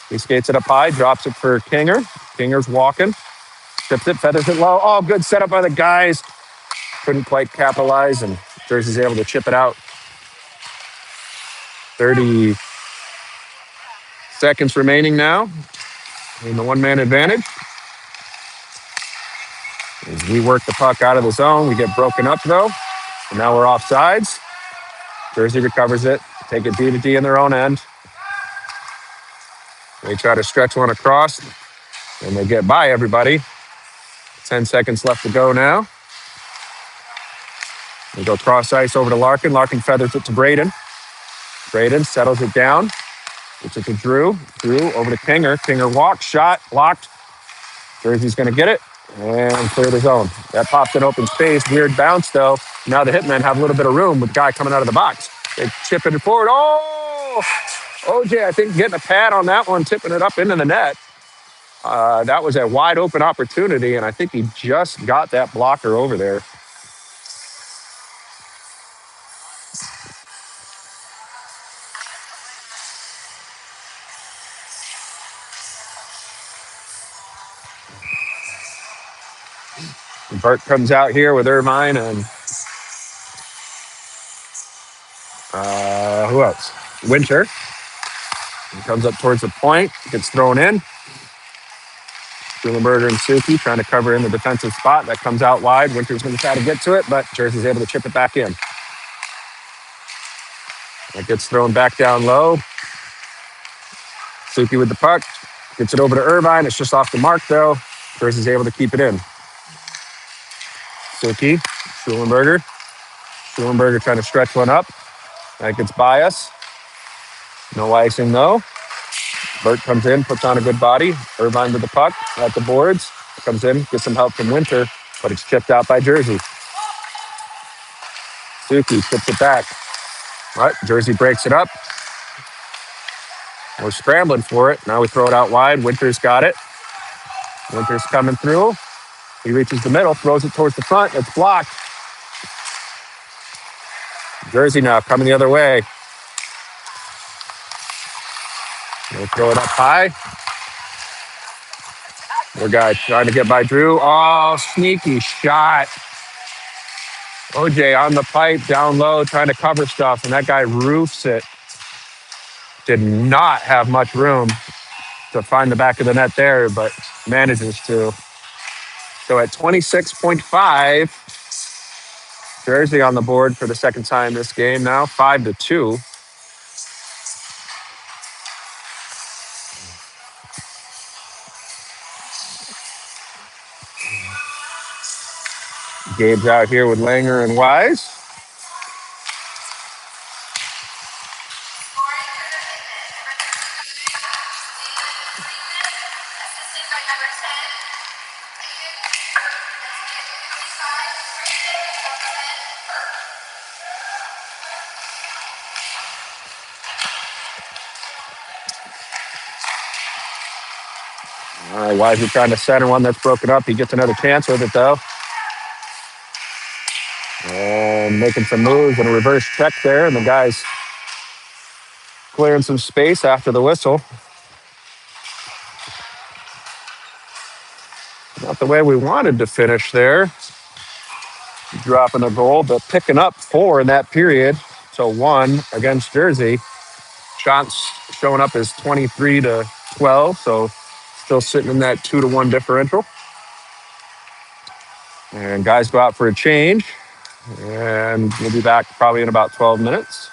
He skates it up high, drops it for Kinger. Kinger's walking. Tips it, feathers it low. Oh, good setup by the guys. Couldn't quite capitalize, and Jersey's able to chip it out. 30 seconds remaining now in the one-man advantage. As we work the puck out of the zone, we get broken up, though. And now we're offsides. Jersey recovers it. Take it D to D in their own end. They try to stretch one across, and they get by everybody. 10 seconds left to go now. They go cross ice over to Larkin. Larkin feathers it to Braden. Braden settles it down. It's it to Drew. Drew over to Kinger. Kinger walks, shot, blocked. Jersey's going to get it and clear the zone. That popped in open space. Weird bounce, though. Now the Hitmen have a little bit of room with the guy coming out of the box. They chip it forward. Oh! OJ, I think, getting a pad on that one, tipping it up into the net. That was a wide open opportunity, and I think he just got that blocker over there. Burt comes out here with Irvine and who else? Winter. He comes up towards the point, gets thrown in. Schulenberger and Suki trying to cover in the defensive spot. That comes out wide. Winter's going to try to get to it, but Jersey's able to chip it back in. It gets thrown back down low. Suki with the puck. Gets it over to Irvine. It's just off the mark, though. Jersey's able to keep it in. Suki, Schulenberger. Schulenberger trying to stretch one up. That gets by us. No icing, though. Burt comes in, puts on a good body. Irvine with the puck at the boards. Comes in, gets some help from Winter, but it's chipped out by Jersey. Suki chips it back. All right, Jersey breaks it up. We're scrambling for it. Now we throw it out wide. Winter's got it. Winter's coming through. He reaches the middle, throws it towards the front. It's blocked. Jersey now coming the other way. We'll throw it up high. Our guy trying to get by Drew. Oh, sneaky shot. OJ on the pipe, down low, trying to cover stuff, and that guy roofs it. Did not have much room to find the back of the net there, but manages to. So at 26.5, Jersey on the board for the second time this game now, 5-2. Gabe's out here with Langer and Wise. All right, Wise is trying to center one that's broken up. He gets another chance with it, though. And making some moves and a reverse check there. And the guy's clearing some space after the whistle. Not the way we wanted to finish there. Dropping a goal, but picking up 4 in that period. So 1 against Jersey. Shots showing up as 23-12. So still sitting in that 2-1 differential. And guys go out for a change. And we'll be back probably in about 12 minutes.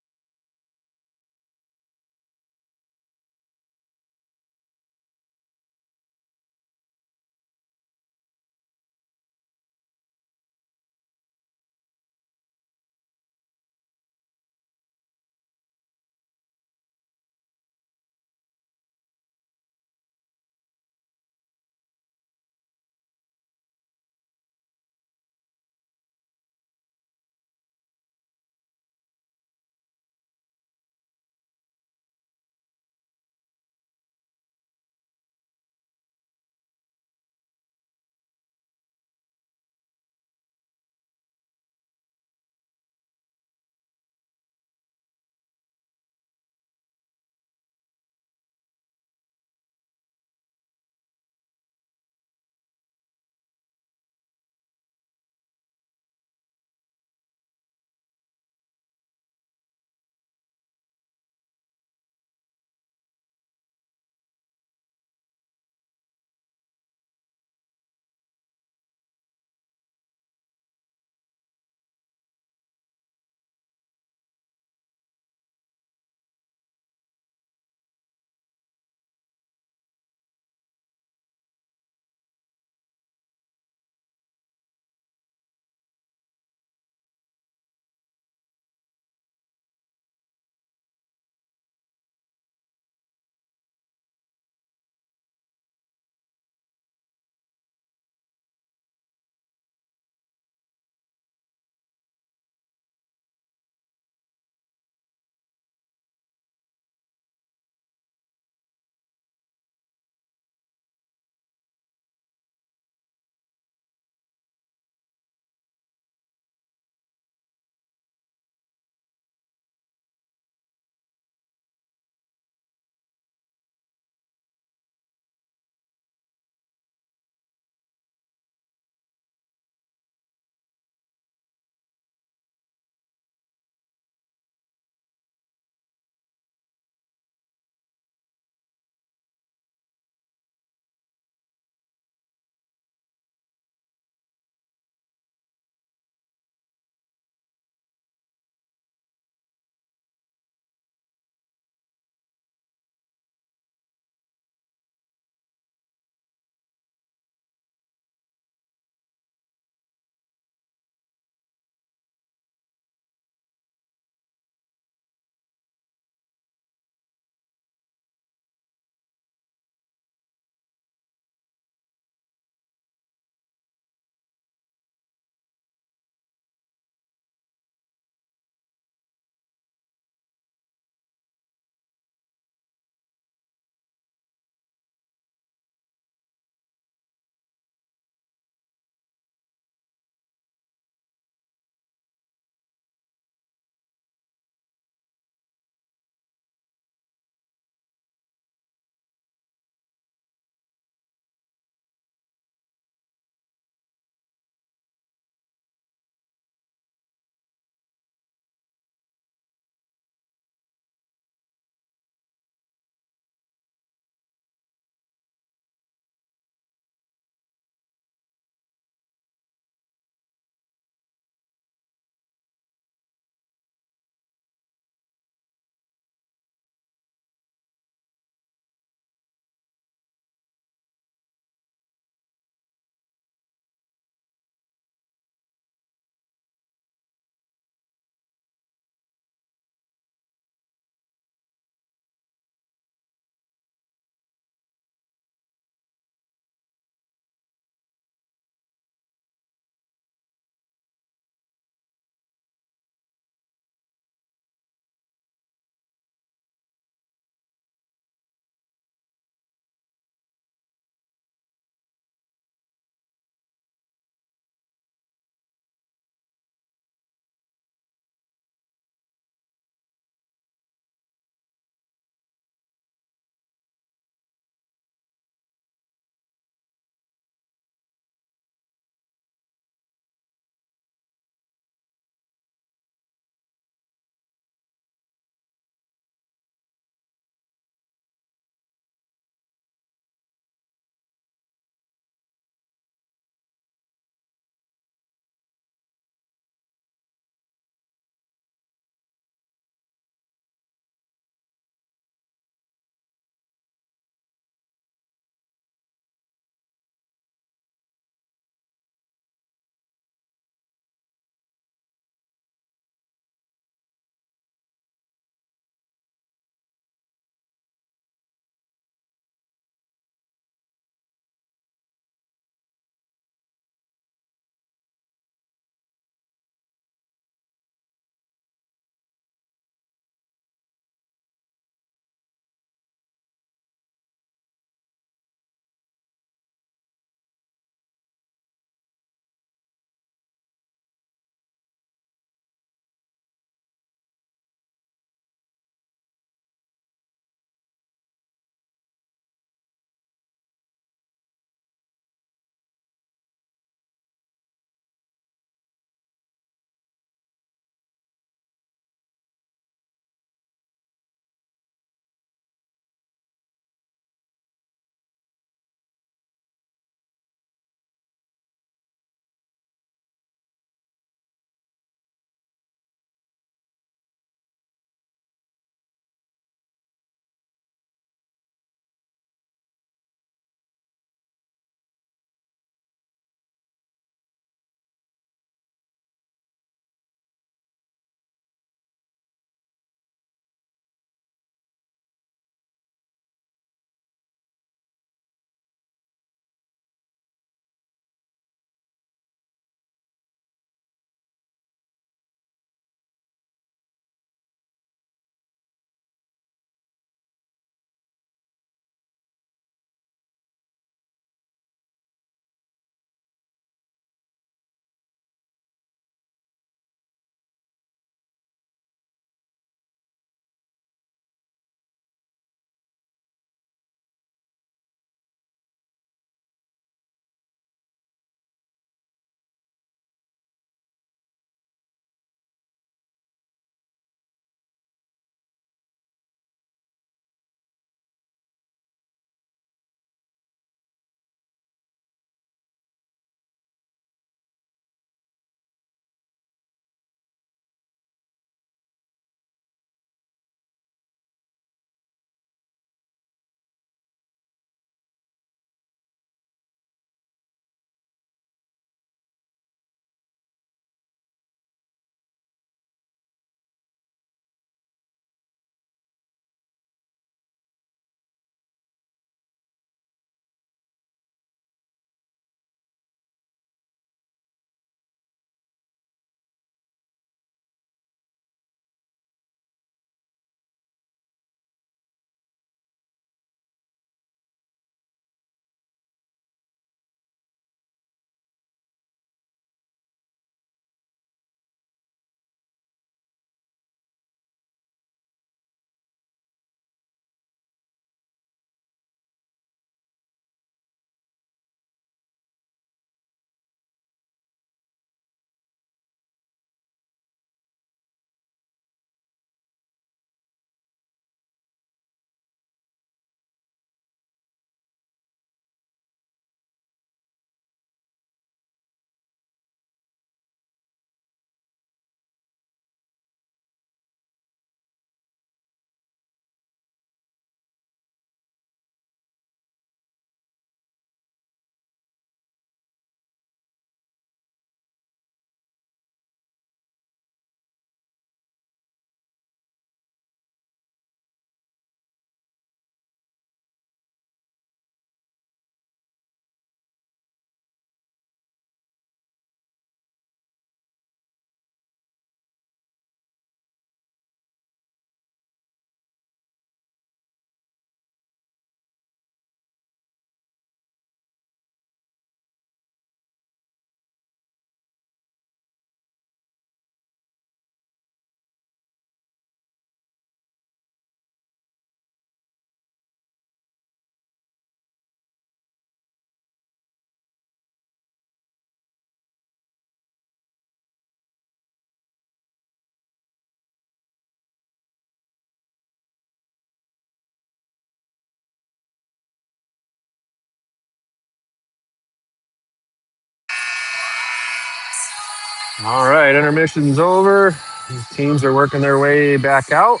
All right, intermission's over. These teams are working their way back out.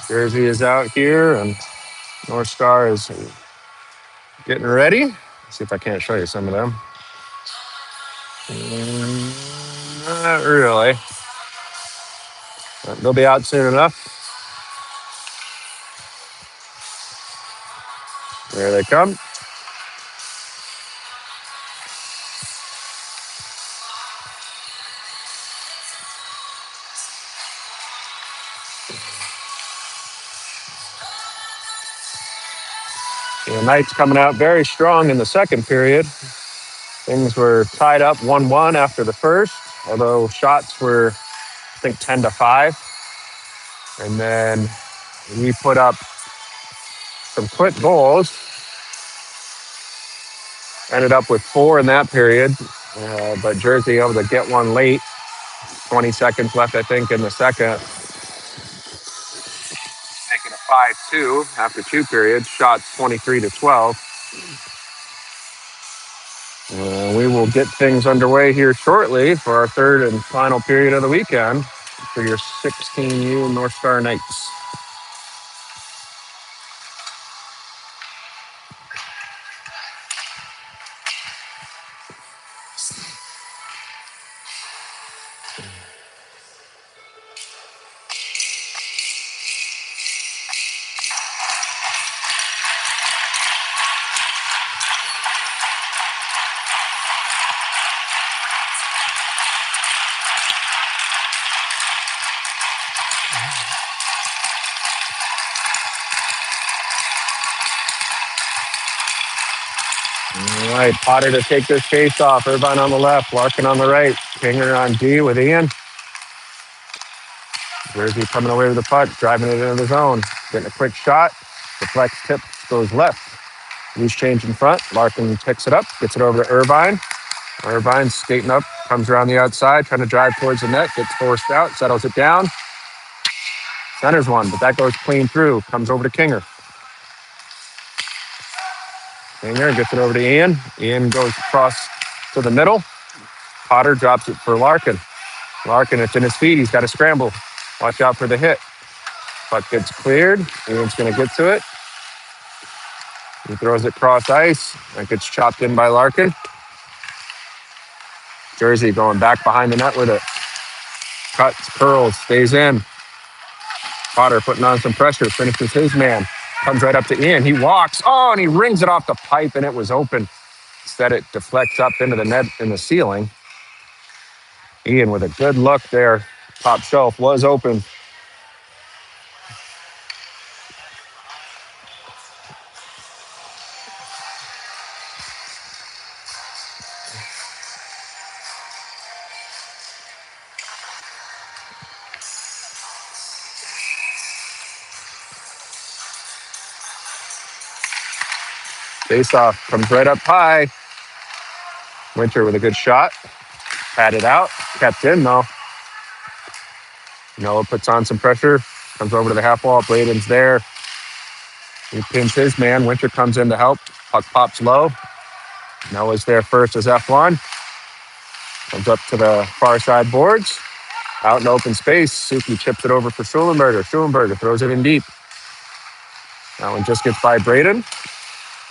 Jersey is out here, and NorthStar is getting ready. Let's see if I can't show you some of them. Not really. But they'll be out soon enough. There they come. The Knights coming out very strong in the second period. Things were tied up 1-1 after the first, although shots were, I think, 10-5. And then we put up some quick goals. Ended up with 4 in that period, but Jersey able to get one late. 20 seconds left, I think, in the second. Making it 5-2 after 2 periods. Shots 23-12. We will get things underway here shortly for our third and final period of the weekend for your 16U NorthStar Knights. All right, Potter to take this face off. Irvine on the left, Larkin on the right. Kinger on D with Ian. Jersey coming away with the puck, driving it into the zone. Getting a quick shot. Deflects, tip, goes left. Loose change in front. Larkin picks it up, gets it over to Irvine. Irvine skating up, comes around the outside, trying to drive towards the net, gets forced out, settles it down. Centers one, but that goes clean through. Comes over to Kinger. Kinger gets it over to Ian. Ian goes across to the middle. Potter drops it for Larkin. Larkin, it's in his feet. He's got to scramble. Watch out for the hit. Puck gets cleared. Ian's going to get to it. He throws it cross ice. That gets chopped in by Larkin. Jersey going back behind the net with it. Cuts, curls, stays in. Potter putting on some pressure, finishes his man. Comes right up to Ian. He walks. Oh, and he rings it off the pipe, and it was open. Instead, it deflects up into the net in the ceiling. Ian with a good look there. Top shelf was open. Face off comes right up high. Winter with a good shot. Patted out. Kept in, though. Noah puts on some pressure. Comes over to the half wall. Braden's there. He pins his man. Winter comes in to help. Puck pops low. Noah's there first as F1. Comes up to the far side boards. Out in open space. Suki chips it over for Schulenberger. Schulenberger throws it in deep. That one just gets by Braden.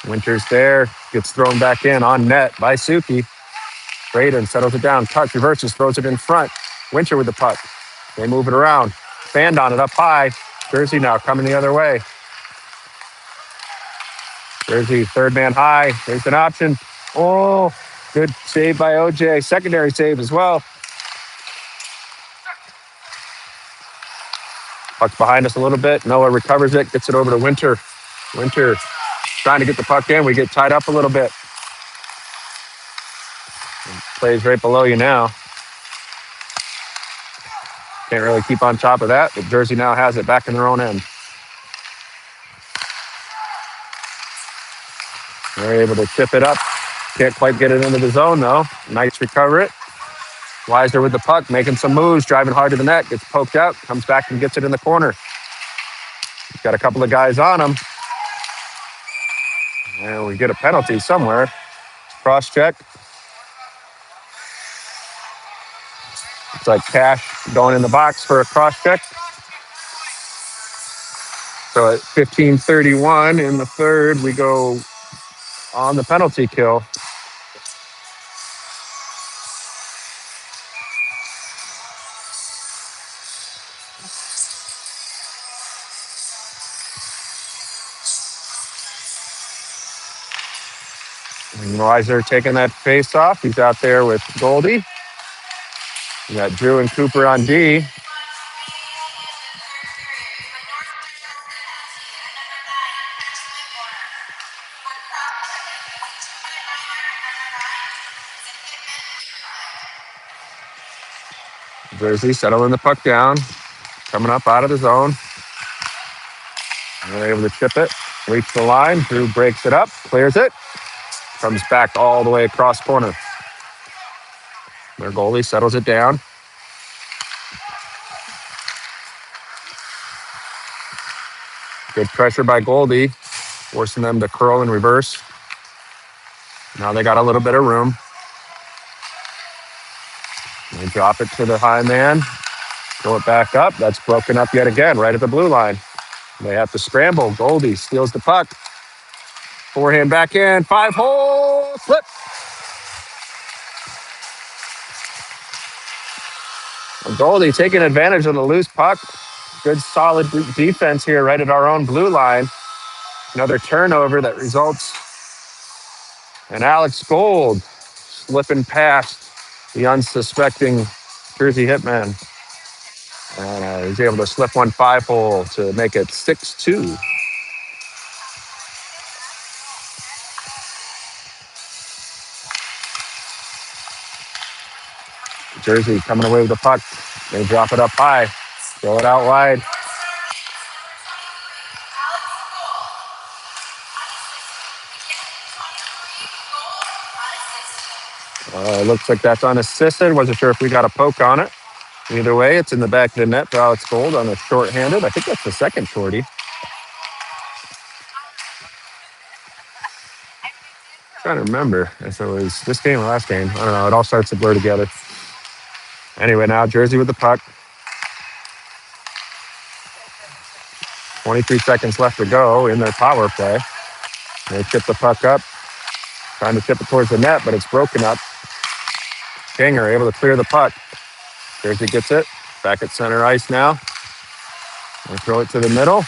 Winter's there. Gets thrown back in on net by Suki. Braden settles it down. Touch, reverses, throws it in front. Winter with the puck. They move it around. Fanned on it up high. Jersey now coming the other way. Jersey, third man high. There's an option. Oh, good save by OJ. Secondary save as well. Puck's behind us a little bit. Noah recovers it, gets it over to Winter. Winter trying to get the puck in. We get tied up a little bit. Plays right below you now. Can't really keep on top of that, but Jersey now has it back in their own end. They're able to chip it up. Can't quite get it into the zone, though. Knights recover it. Weiser with the puck, making some moves, driving hard to the net, gets poked out, comes back and gets it in the corner. He's got a couple of guys on him. And we get a penalty somewhere. Cross check. Looks like Cash going in the box for a cross check. So at 15:31 in the third, we go on the penalty kill. And Weiser taking that face off. He's out there with Goldie. We got Drew and Cooper on D. Jersey settling the puck down, coming up out of the zone. And they're able to chip it, reach the line. Drew breaks it up, clears it, comes back all the way across corner. Their goalie settles it down. Good pressure by Goldie, forcing them to curl and reverse. Now they got a little bit of room. They drop it to the high man, throw it back up. That's broken up yet again, right at the blue line. They have to scramble. Goldie steals the puck. Forehand back in, 5-hole, slip. And Goldie taking advantage of the loose puck. Good solid defense here right at our own blue line. Another turnover that results in Alex Gold slipping past the unsuspecting Jersey Hitman. And he's able to slip one 5-hole to make it 6-2. Jersey coming away with the puck. They drop it up high, throw it out wide. It looks like that's unassisted. Wasn't sure if we got a poke on it. Either way, it's in the back of the net for Alex Gold on a short-handed. I think that's the second shorty. Trying to remember if it was this game or last game. I don't know. It all starts to blur together. Anyway, now Jersey with the puck. 23 seconds left to go in their power play. They chip the puck up, trying to chip it towards the net, but it's broken up. Kinger able to clear the puck. Jersey gets it. Back at center ice now. They throw it to the middle.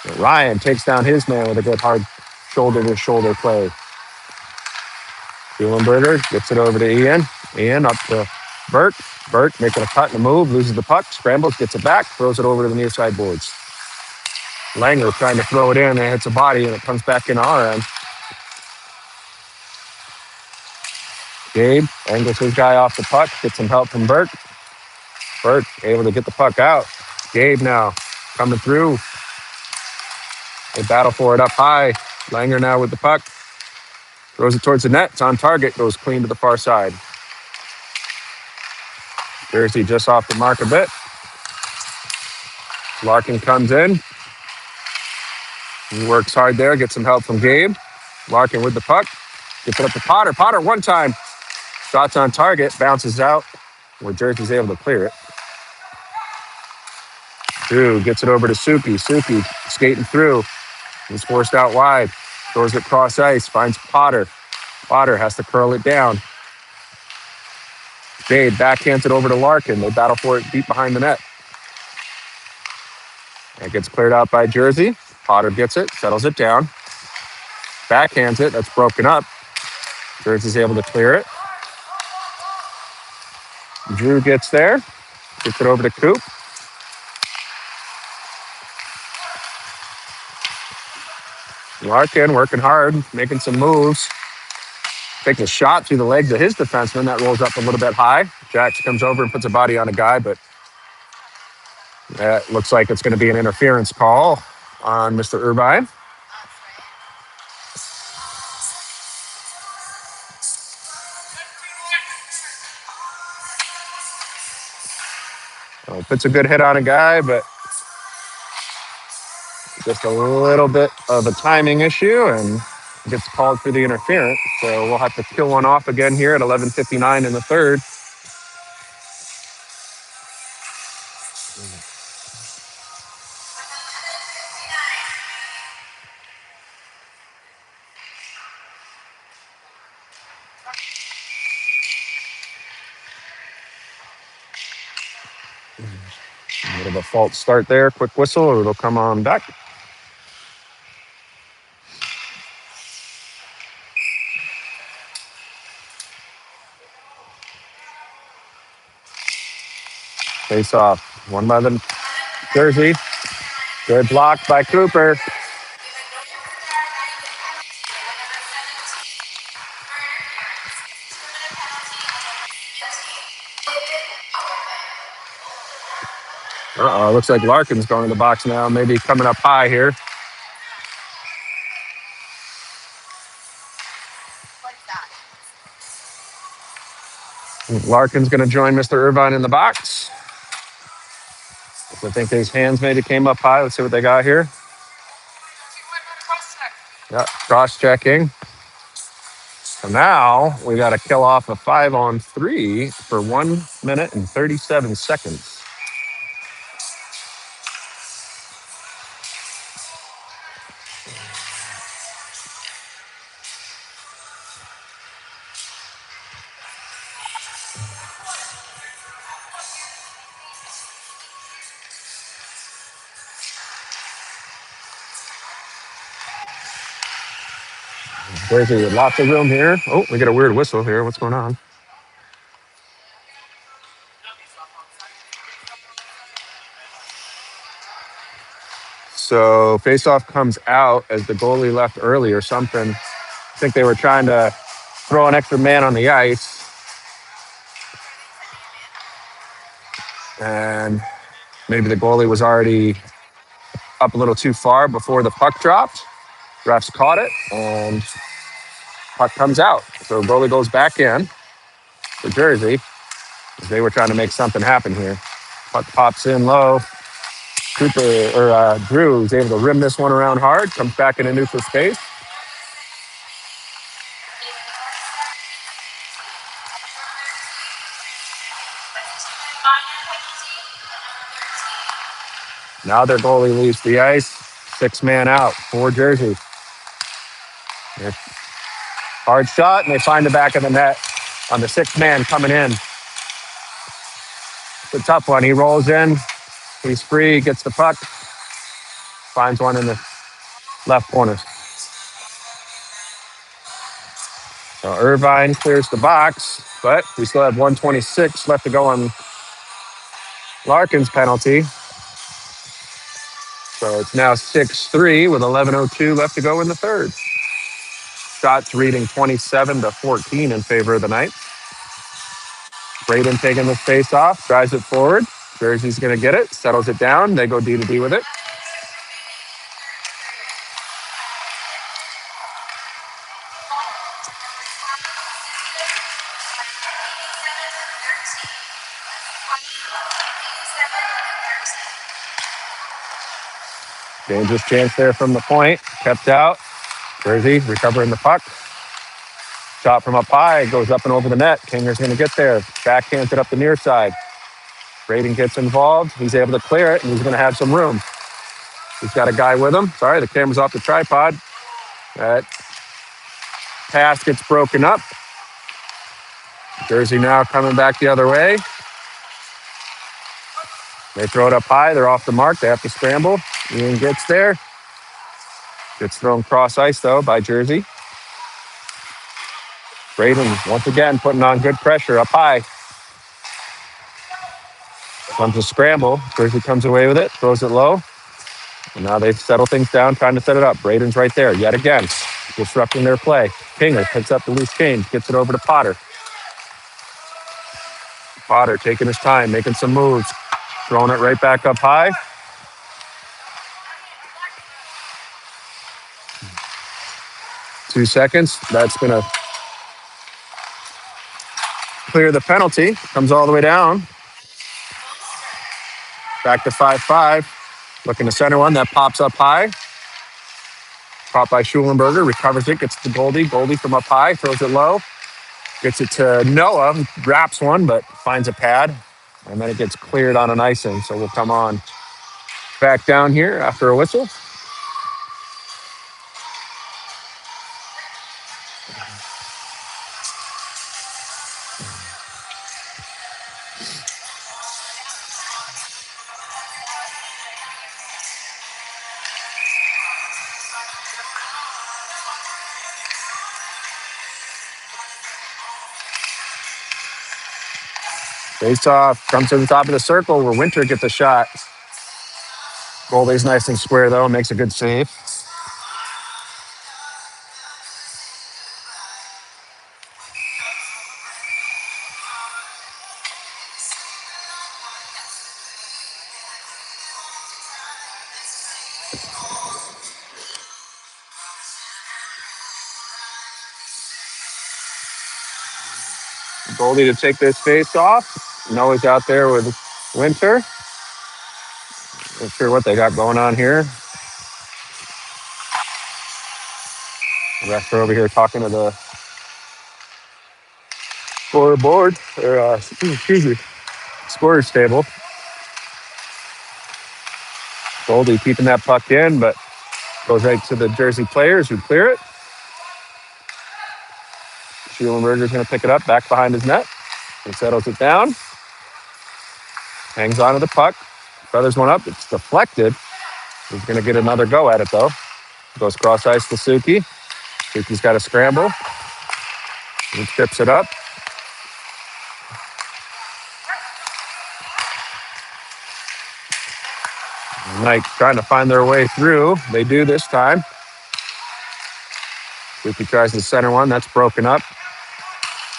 But Ryan takes down his man with a good hard shoulder-to-shoulder play. Schulenberger gets it over to Ian. Ian up to Burke. Burke making a cut and a move, loses the puck, scrambles, gets it back, throws it over to the near side boards. Langer trying to throw it in and hits a body and it comes back in our end. Gabe angles his guy off the puck, gets some help from Burke. Burke able to get the puck out. Gabe now coming through. They battle for it up high. Langer now with the puck. Throws it towards the net. It's on target. Goes clean to the far side. Jersey just off the mark a bit. Larkin comes in. He works hard there. Gets some help from Gabe. Larkin with the puck. Gets it up to Potter. Potter one time. Shots on target. Bounces out. Where Jersey's able to clear it. Drew gets it over to Suki. Suki skating through. He's forced out wide. Throws it cross ice. Finds Potter. Potter has to curl it down. Jade backhands it over to Larkin. They battle for it deep behind the net. It gets cleared out by Jersey. Potter gets it, settles it down. Backhands it. That's broken up. Jersey's able to clear it. Drew gets there. Gets it over to Coop. Larkin working hard, making some moves. Takes a shot through the legs of his defenseman. That rolls up a little bit high. Jax comes over and puts a body on a guy, but that looks like it's going to be an interference call on Mr. Irvine. Puts a good hit on a guy, but just a little bit of a timing issue and gets called for the interference. So we'll have to kill one off again here at 11:59 in the third. bit of a false start there. Quick whistle. It'll come on back. Face off. One by the jersey. Good block by Cooper. Uh-oh, looks like Larkin's going to the box now. Maybe coming up high here. Larkin's going to join Mr. Irvine in the box. I think his hands maybe came up high. Let's see what they got here. Yeah, cross-checking. So now we got to kill off a 5-on-3 for 1 minute and 37 seconds. There's lots of room here. Oh, we got a weird whistle here. What's going on? So face-off comes out as the goalie left early or something. I think they were trying to throw an extra man on the ice. And maybe the goalie was already up a little too far before the puck dropped. Refs caught it, and puck comes out. So goalie goes back in for Jersey. They were trying to make something happen here. Puck pops in low. Cooper or Drew is able to rim this one around hard. Comes back into neutral space. Now their goalie leaves the ice. 6-man out for Jersey. Hard shot, and they find the back of the net on the 6-man coming in. It's a tough one. He rolls in. He's free, gets the puck, finds one in the left corner. So Irvine clears the box, but we still have 1:26 left to go on Larkin's penalty. So it's now 6-3 with 11:02 left to go in the third. Shots reading 27-14 in favor of the Knights. Braden taking the face off, drives it forward. Jersey's going to get it, settles it down. They go D to D with it. Dangerous chance there from the point. Kept out. Jersey recovering the puck. Shot from up high. Goes up and over the net. Kinger's going to get there. Backhands it up the near side. Braden gets involved. He's able to clear it, and he's going to have some room. He's got a guy with him. Sorry, the camera's off the tripod. That pass gets broken up. Jersey now coming back the other way. They throw it up high. They're off the mark. They have to scramble. Ian gets there. Gets thrown cross ice, though, by Jersey. Braden, once again, putting on good pressure up high. Comes a scramble. Jersey comes away with it, throws it low. And now they settle things down, trying to set it up. Braden's right there yet again, disrupting their play. Kinger picks up the loose change, gets it over to Potter. Potter taking his time, making some moves, throwing it right back up high. Two seconds. That's going to clear the penalty. Comes all the way down. Back to 5-5. Looking to center one. That pops up high. Caught by Schulenberger. Recovers it. Gets to the Goldie. Goldie from up high. Throws it low. Gets it to Noah. Wraps one, but finds a pad. And then it gets cleared on an icing. So we'll come on back down here after a whistle. Face off, comes to the top of the circle where Winter gets a shot. Goalie's nice and square though, makes a good save. Goldie to take this face off. Noah's out there with Winter. Not sure what they got going on here. The refs are over here talking to the scoreboard, or excuse me, scorer's table. Goldie keeping that puck in, but goes right to the Jersey players who clear it. Schulenberger's going to pick it up back behind his net. He settles it down. Hangs onto the puck. Feathers one up. It's deflected. He's going to get another go at it, though. Goes cross ice to Suki. Suki's got a scramble. He tips it up. Knight trying to find their way through. They do this time. Suki tries to center one. That's broken up.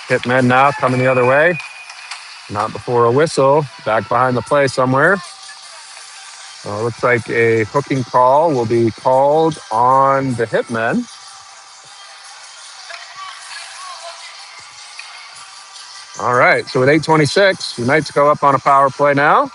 Hitmen now coming the other way. Not before a whistle. Back behind the play somewhere. Looks like a hooking call will be called on the Hitmen. All right, so with 8:26, the Knights go up on a power play now.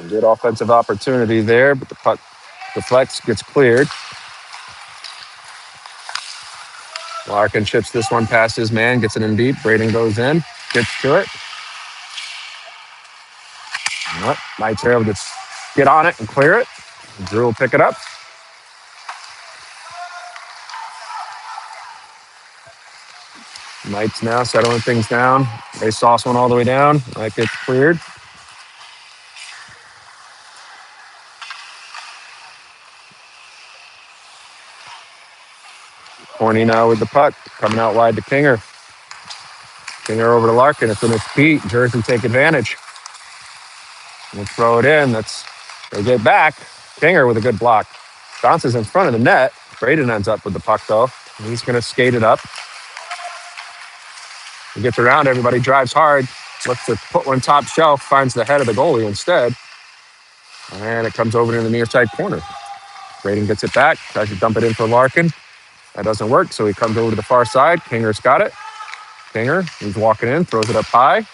Good offensive opportunity there, but the puck deflects, gets cleared. Larkin chips this one past his man, gets it in deep. Braden goes in, gets to it. Knights are able to get on it and clear it. Drew will pick it up. Knights now settling things down. They sauce one all the way down. That gets cleared. Horny now with the puck, coming out wide to Kinger. Kinger over to Larkin. It's in its feet. Jersey take advantage. We'll throw it in. They get back. Kinger with a good block. Bounces in front of the net. Braden ends up with the puck, though. He's going to skate it up. He gets around everybody, drives hard, looks to put one top shelf, finds the head of the goalie instead. And it comes over to the near side corner. Braden gets it back, tries to dump it in for Larkin. That doesn't work, so he comes over to the far side. Kinger's got it. Kinger, he's walking in, throws it up high.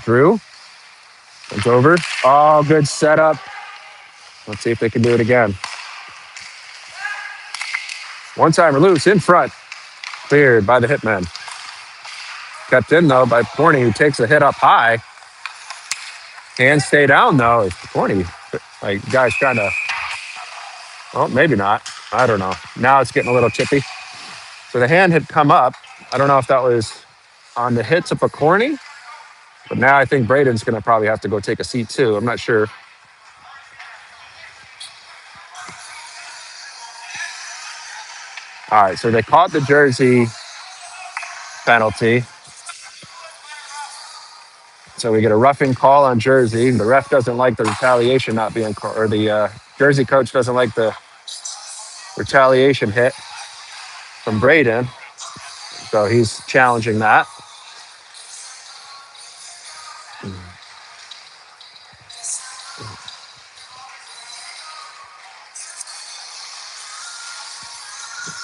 Drew comes over. Oh, good setup. Let's see if they can do it again. One-timer loose in front. Cleared by the Hitmen. Kept in, though, by Forney, who takes a hit up high. Can stay down, though. Forney, guy's trying to... Well, maybe not. I don't know. Now it's getting a little chippy. So the hand had come up. I don't know if that was on the hits of a Corny, but now I think Braden's going to probably have to go take a seat, too. I'm not sure. All right, so they caught the Jersey penalty. So we get a roughing call on Jersey. The ref doesn't like the retaliation not being called, or the Jersey coach doesn't like the retaliation hit from Braden. So he's challenging that.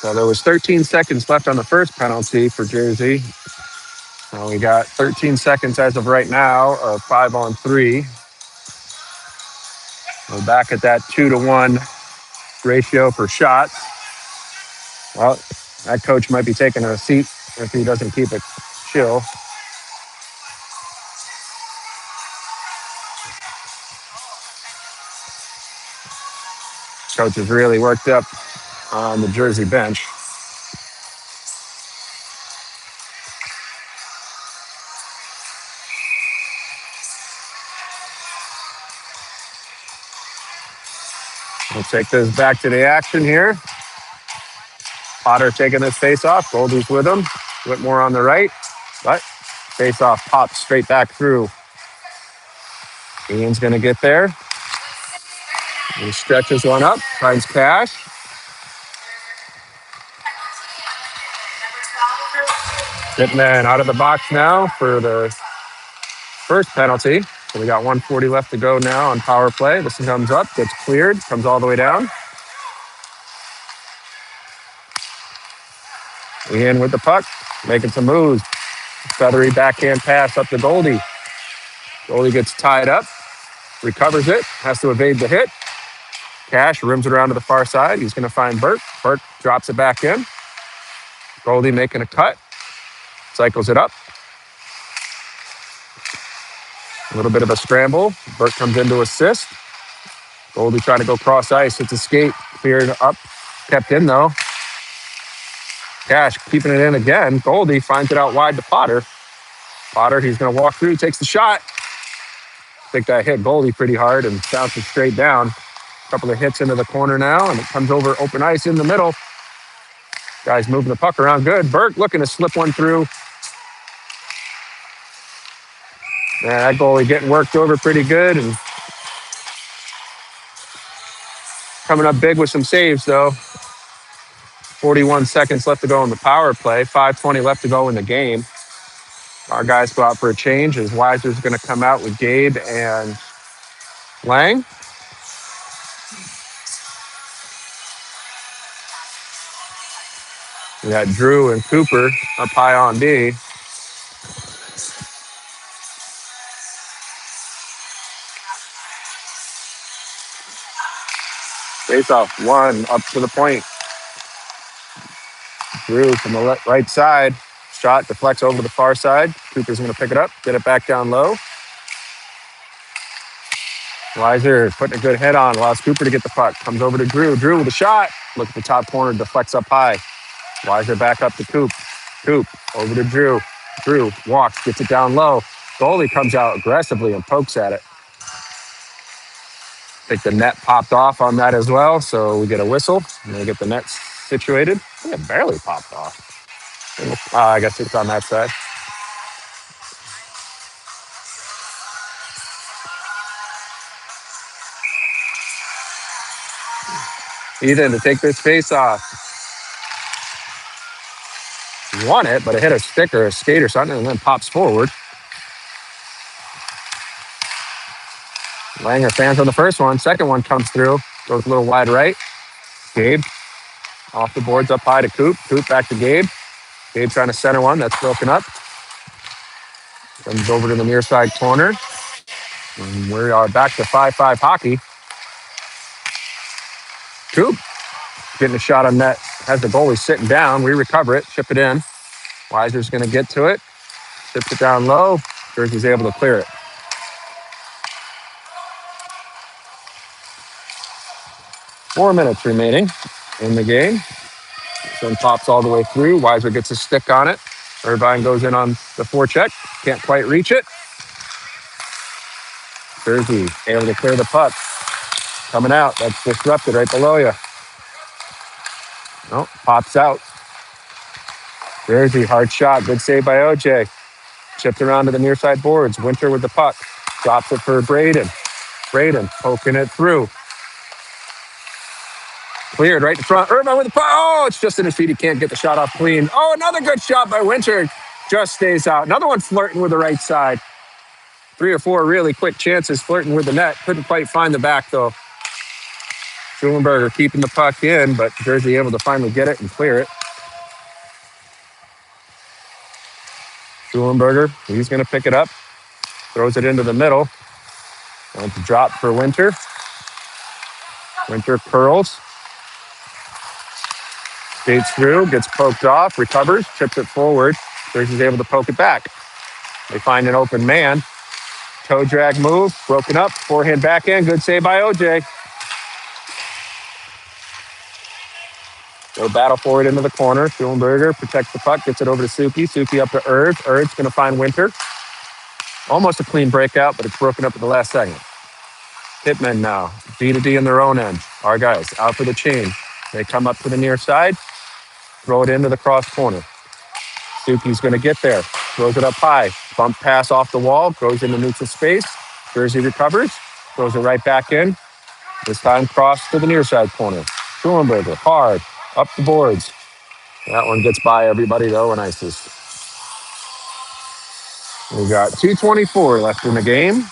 So there was 13 seconds left on the first penalty for Jersey. So we got 13 seconds as of right now of 5-on-3. We're back at that 2-to-1 ratio for shots. Well, that coach might be taking a seat if he doesn't keep it chill. Coach is really worked up on the Jersey bench. We'll take this back to the action here. Potter taking this face off. Goldie's with him. Whitmore on the right. But face off pops straight back through. Ian's going to get there. He stretches one up. Finds Cash. Hitmen out of the box now for the first penalty. So we got 1:40 left to go now on power play. This comes up, gets cleared, comes all the way down. Ian with the puck, making some moves. Feathery backhand pass up to Goldie. Goldie gets tied up, recovers it, has to evade the hit. Cash rims it around to the far side. He's going to find Burke. Burke drops it back in. Goldie making a cut, cycles it up. A little bit of a scramble. Burke comes in to assist. Goldie trying to go cross ice. Hits a skate. Cleared up. Kept in though. Cash keeping it in again. Goldie finds it out wide to Potter. Potter, he's going to walk through, takes the shot. I think that hit Goldie pretty hard and bounces straight down. A couple of hits into the corner now, and it comes over open ice in the middle. Guys moving the puck around good. Burke looking to slip one through. Man, that goalie getting worked over pretty good and coming up big with some saves, though. 41 seconds left to go in the power play. 5:20 left to go in the game. Our guys go out for a change as Weiser's going to come out with Gabe and Lang. We got Drew and Cooper up high on D. Face off one up to the point. Drew from the right side. Shot deflects over to the far side. Cooper's going to pick it up, get it back down low. Weiser putting a good head on, allows Cooper to get the puck. Comes over to Drew. Drew with a shot. Look at the top corner, deflects up high. Weiser back up to Coop. Coop over to Drew. Drew walks, gets it down low. Goalie comes out aggressively and pokes at it. I think the net popped off on that as well, so we get a whistle and they get the net situated. I think it barely popped off. I guess it's on that side. Ethan to take this face off. Won it, but it hit a stick or a skate or something and then pops forward. Langer fans on the first one. Second one comes through. Goes a little wide right. Gabe off the boards up high to Coop. Coop back to Gabe. Gabe trying to center one. That's broken up. Comes over to the near side corner. And we are back to 5-5 hockey. Coop getting a shot on net. Has the goalie sitting down. We recover it. Chip it in. Weiser's going to get to it. Chips it down low. Jersey's able to clear it. Four minutes remaining in the game. This one pops all the way through. Weiser gets a stick on it. Irvine goes in on the forecheck. Can't quite reach it. Jersey able to clear the puck. Coming out. That's disrupted right below you. Oh, pops out. Jersey, hard shot. Good save by OJ. Chipped around to the near side boards. Winter with the puck. Drops it for Braden. Braden poking it through. Cleared right in front. Irvine with the puck. Oh, it's just in his feet. He can't get the shot off clean. Oh, another good shot by Winter. Just stays out. Another one flirting with the right side. 3 or 4 really quick chances flirting with the net. Couldn't quite find the back, though. Schulenberger keeping the puck in, but Jersey able to finally get it and clear it. Schulenberger, he's going to pick it up. Throws it into the middle. And it's a drop for Winter. Winter curls. Skates through, gets poked off, recovers, chips it forward. Jersey's able to poke it back. They find an open man. Toe drag move, broken up, forehand backhand. Good save by OJ. They battle forward into the corner. Schulenberger protects the puck, gets it over to Suki. Suki up to Erd. Erd's going to find Winter. Almost a clean breakout, but it's broken up at the last second. Hitmen now, B to D in their own end. Our guys out for the chain. They come up to the near side, throw it into the cross corner. Suki's going to get there, throws it up high. Bump pass off the wall, goes into neutral space. Jersey recovers, throws it right back in. This time cross to the near side corner. Schulenberger, hard, up the boards. That one gets by everybody though, and ices. We got 2:24 left in the game.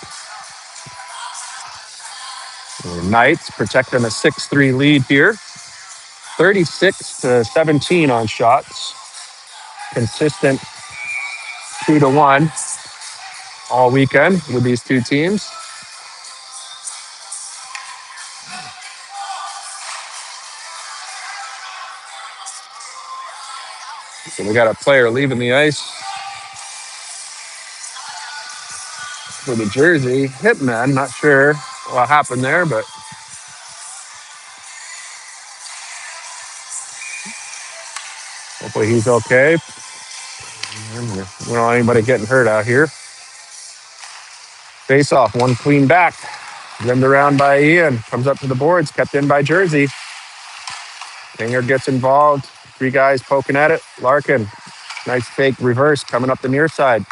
The Knights protecting a 6-3 lead here. 36-17 on shots. Consistent 2-1 all weekend with these two teams. So we got a player leaving the ice for the Jersey. Hitman, not sure what happened there, but hopefully he's okay. We don't want anybody getting hurt out here. Face off, one clean back. Rimmed around by Ian. Comes up to the boards, kept in by Jersey. Kinger gets involved. 3 guys poking at it. Larkin, nice fake reverse coming up the near side.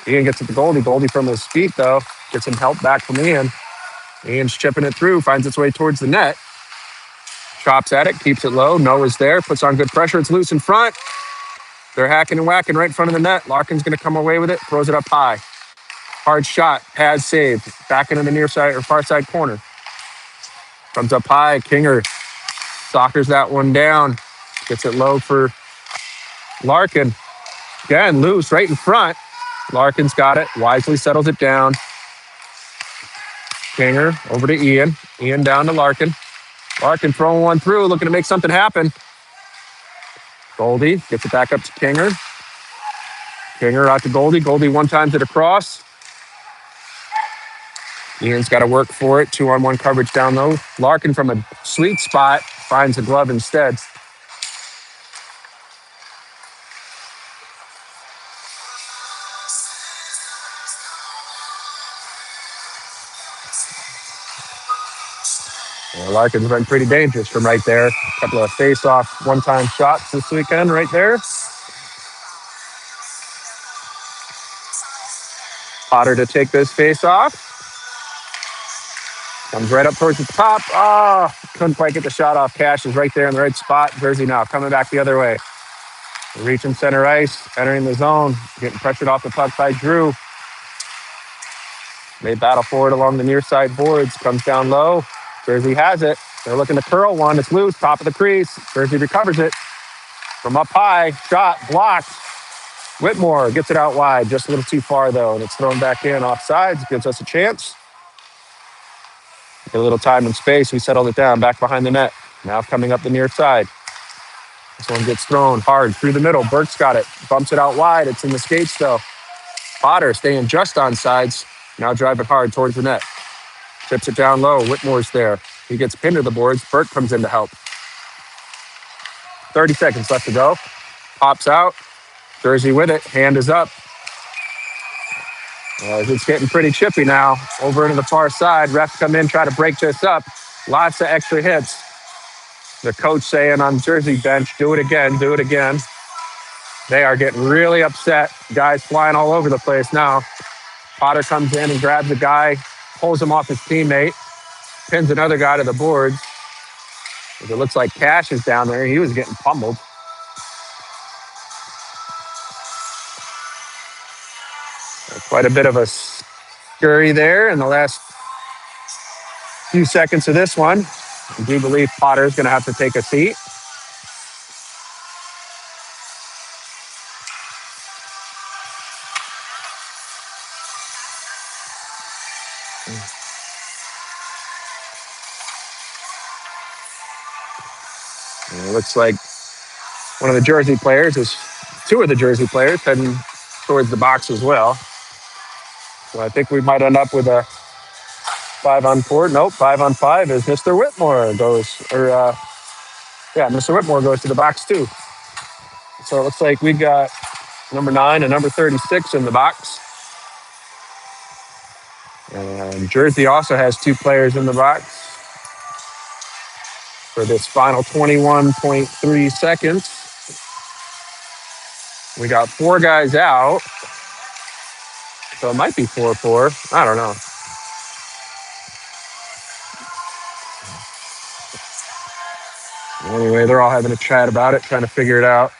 Ian gets at the goalie. Goalie from his feet, though. Gets some help back from Ian. Ian's chipping it through, finds its way towards the net. Chops at it, keeps it low. Noah's there, puts on good pressure. It's loose in front. They're hacking and whacking right in front of the net. Larkin's going to come away with it, throws it up high. Hard shot, pad save. Back into the near side or far side corner. Comes up high. Kinger soccers that one down. Gets it low for Larkin. Again, loose right in front. Larkin's got it. Wisely settles it down. Kinger over to Ian. Ian down to Larkin. Larkin throwing one through, looking to make something happen. Goldie gets it back up to Kinger. Kinger out to Goldie. Goldie one times it across. Ian's got to work for it. 2-on-1 coverage down low. Larkin from a sweet spot finds a glove instead. Well, Larkin's been pretty dangerous from right there. A couple of face-off one-time shots this weekend right there. Potter to take this face-off. Comes right up towards the top. Oh, couldn't quite get the shot off. Cash is right there in the right spot. Jersey now coming back the other way. Reaching center ice, entering the zone, getting pressured off the puck by Drew. They battle forward along the near side boards. Comes down low. Jersey has it. They're looking to curl one. It's loose. Top of the crease. Jersey recovers it. From up high. Shot. Blocked. Whitmore gets it out wide. Just a little too far, though. And it's thrown back in off sides. Gives us a chance. Get a little time and space. We settled it down. Back behind the net. Now coming up the near side. This one gets thrown hard through the middle. Burke's got it. Bumps it out wide. It's in the skates, though. Potter staying just on sides. Now driving hard towards the net. Tips it down low. Whitmore's there. He gets pinned to the boards. Burke comes in to help. 30 seconds left to go. Pops out. Jersey with it. Hand is up. It's getting pretty chippy now. Over into the far side. Refs come in, try to break this up. Lots of extra hits. The coach saying on Jersey bench, do it again, do it again. They are getting really upset. Guys flying all over the place now. Potter comes in and grabs a guy, pulls him off his teammate, pins another guy to the boards. It looks like Cash is down there. He was getting pummeled. Quite a bit of a scurry there in the last few seconds of this one. I do believe Potter is going to have to take a seat. And it looks like one of the Jersey players is two of the Jersey players heading towards the box as well. So I think we might end up with a 5-on-4. Nope, 5-on-5 as Mr. Whitmore goes, Mr. Whitmore goes to the box too. So it looks like we got number 9 and number 36 in the box. And Jersey also has 2 players in the box for this final 21.3 seconds. We got 4 guys out. So it might be 4-4. I don't know. Anyway, they're all having a chat about it, trying to figure it out.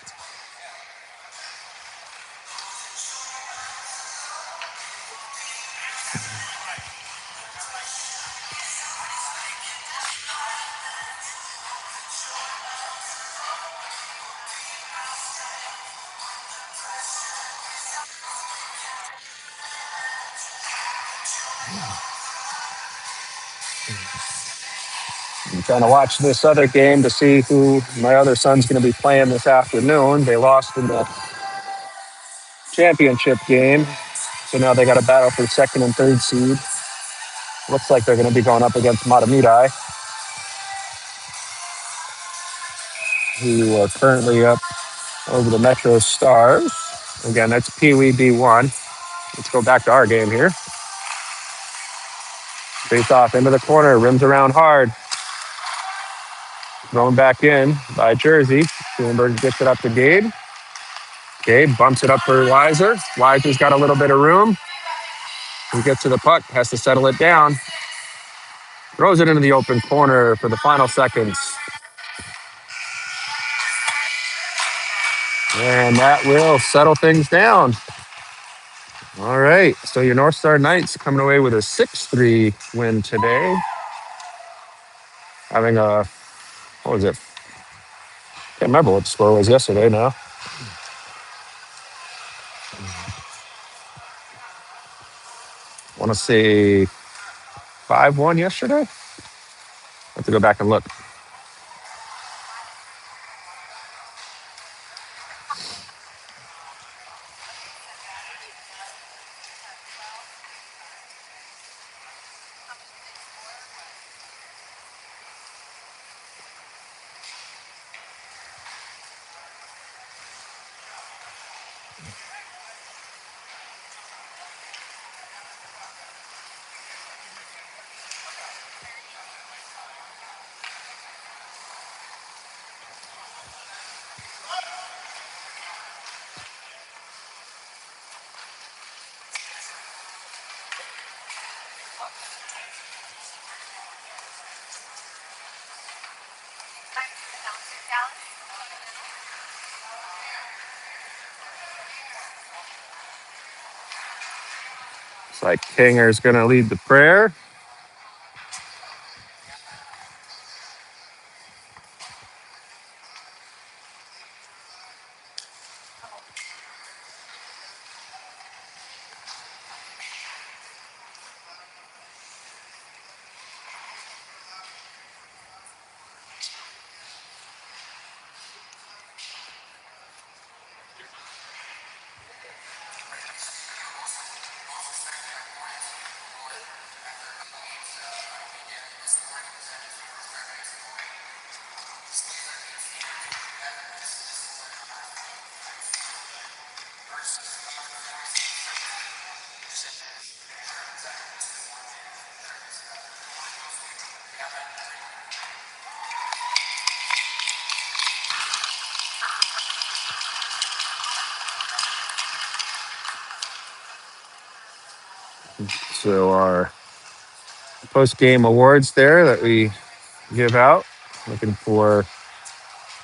I'm trying to watch this other game to see who my other son's going to be playing this afternoon. They lost in the championship game, so now they got to battle for second and third seed. Looks like they're going to be going up against Matamidai, who are currently up over the Metro Stars. Again, that's Pee Wee B1. Let's go back to our game here. Face off into the corner, rims around hard. Thrown back in by Jersey. Schulenberg gets it up to Gabe. Gabe bumps it up for Weiser. Weiser's got a little bit of room. He gets to the puck, has to settle it down. Throws it into the open corner for the final seconds. And that will settle things down. All right. So your NorthStar Knights coming away with a 6-3 win today. Having what was it? Can't remember what the score was yesterday now. I want to say 5-1 yesterday. I have to go back and look. It's like Kinger's going to lead the prayer. So our post-game awards there that we give out. Looking for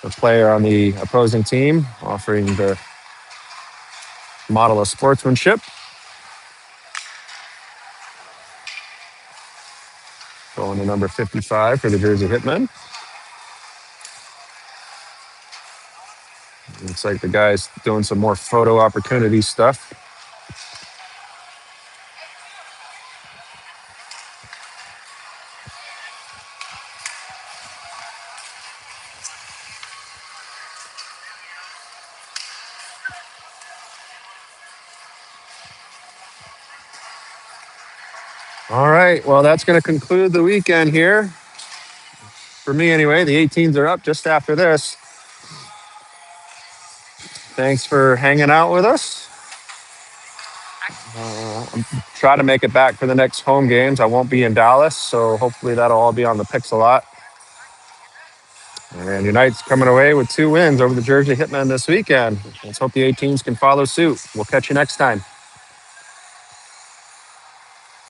a player on the opposing team, offering the model of sportsmanship. Going to number 55 for the Jersey Hitmen. Looks like the guy's doing some more photo opportunity stuff. All right. Well, that's going to conclude the weekend here. For me, anyway. The 18s are up just after this. Thanks for hanging out with us. Try to make it back for the next home games. I won't be in Dallas, so hopefully that'll all be on the Pix-A-Lot. And Unite's coming away with 2 wins over the Jersey Hitmen this weekend. Let's hope the 18s can follow suit. We'll catch you next time.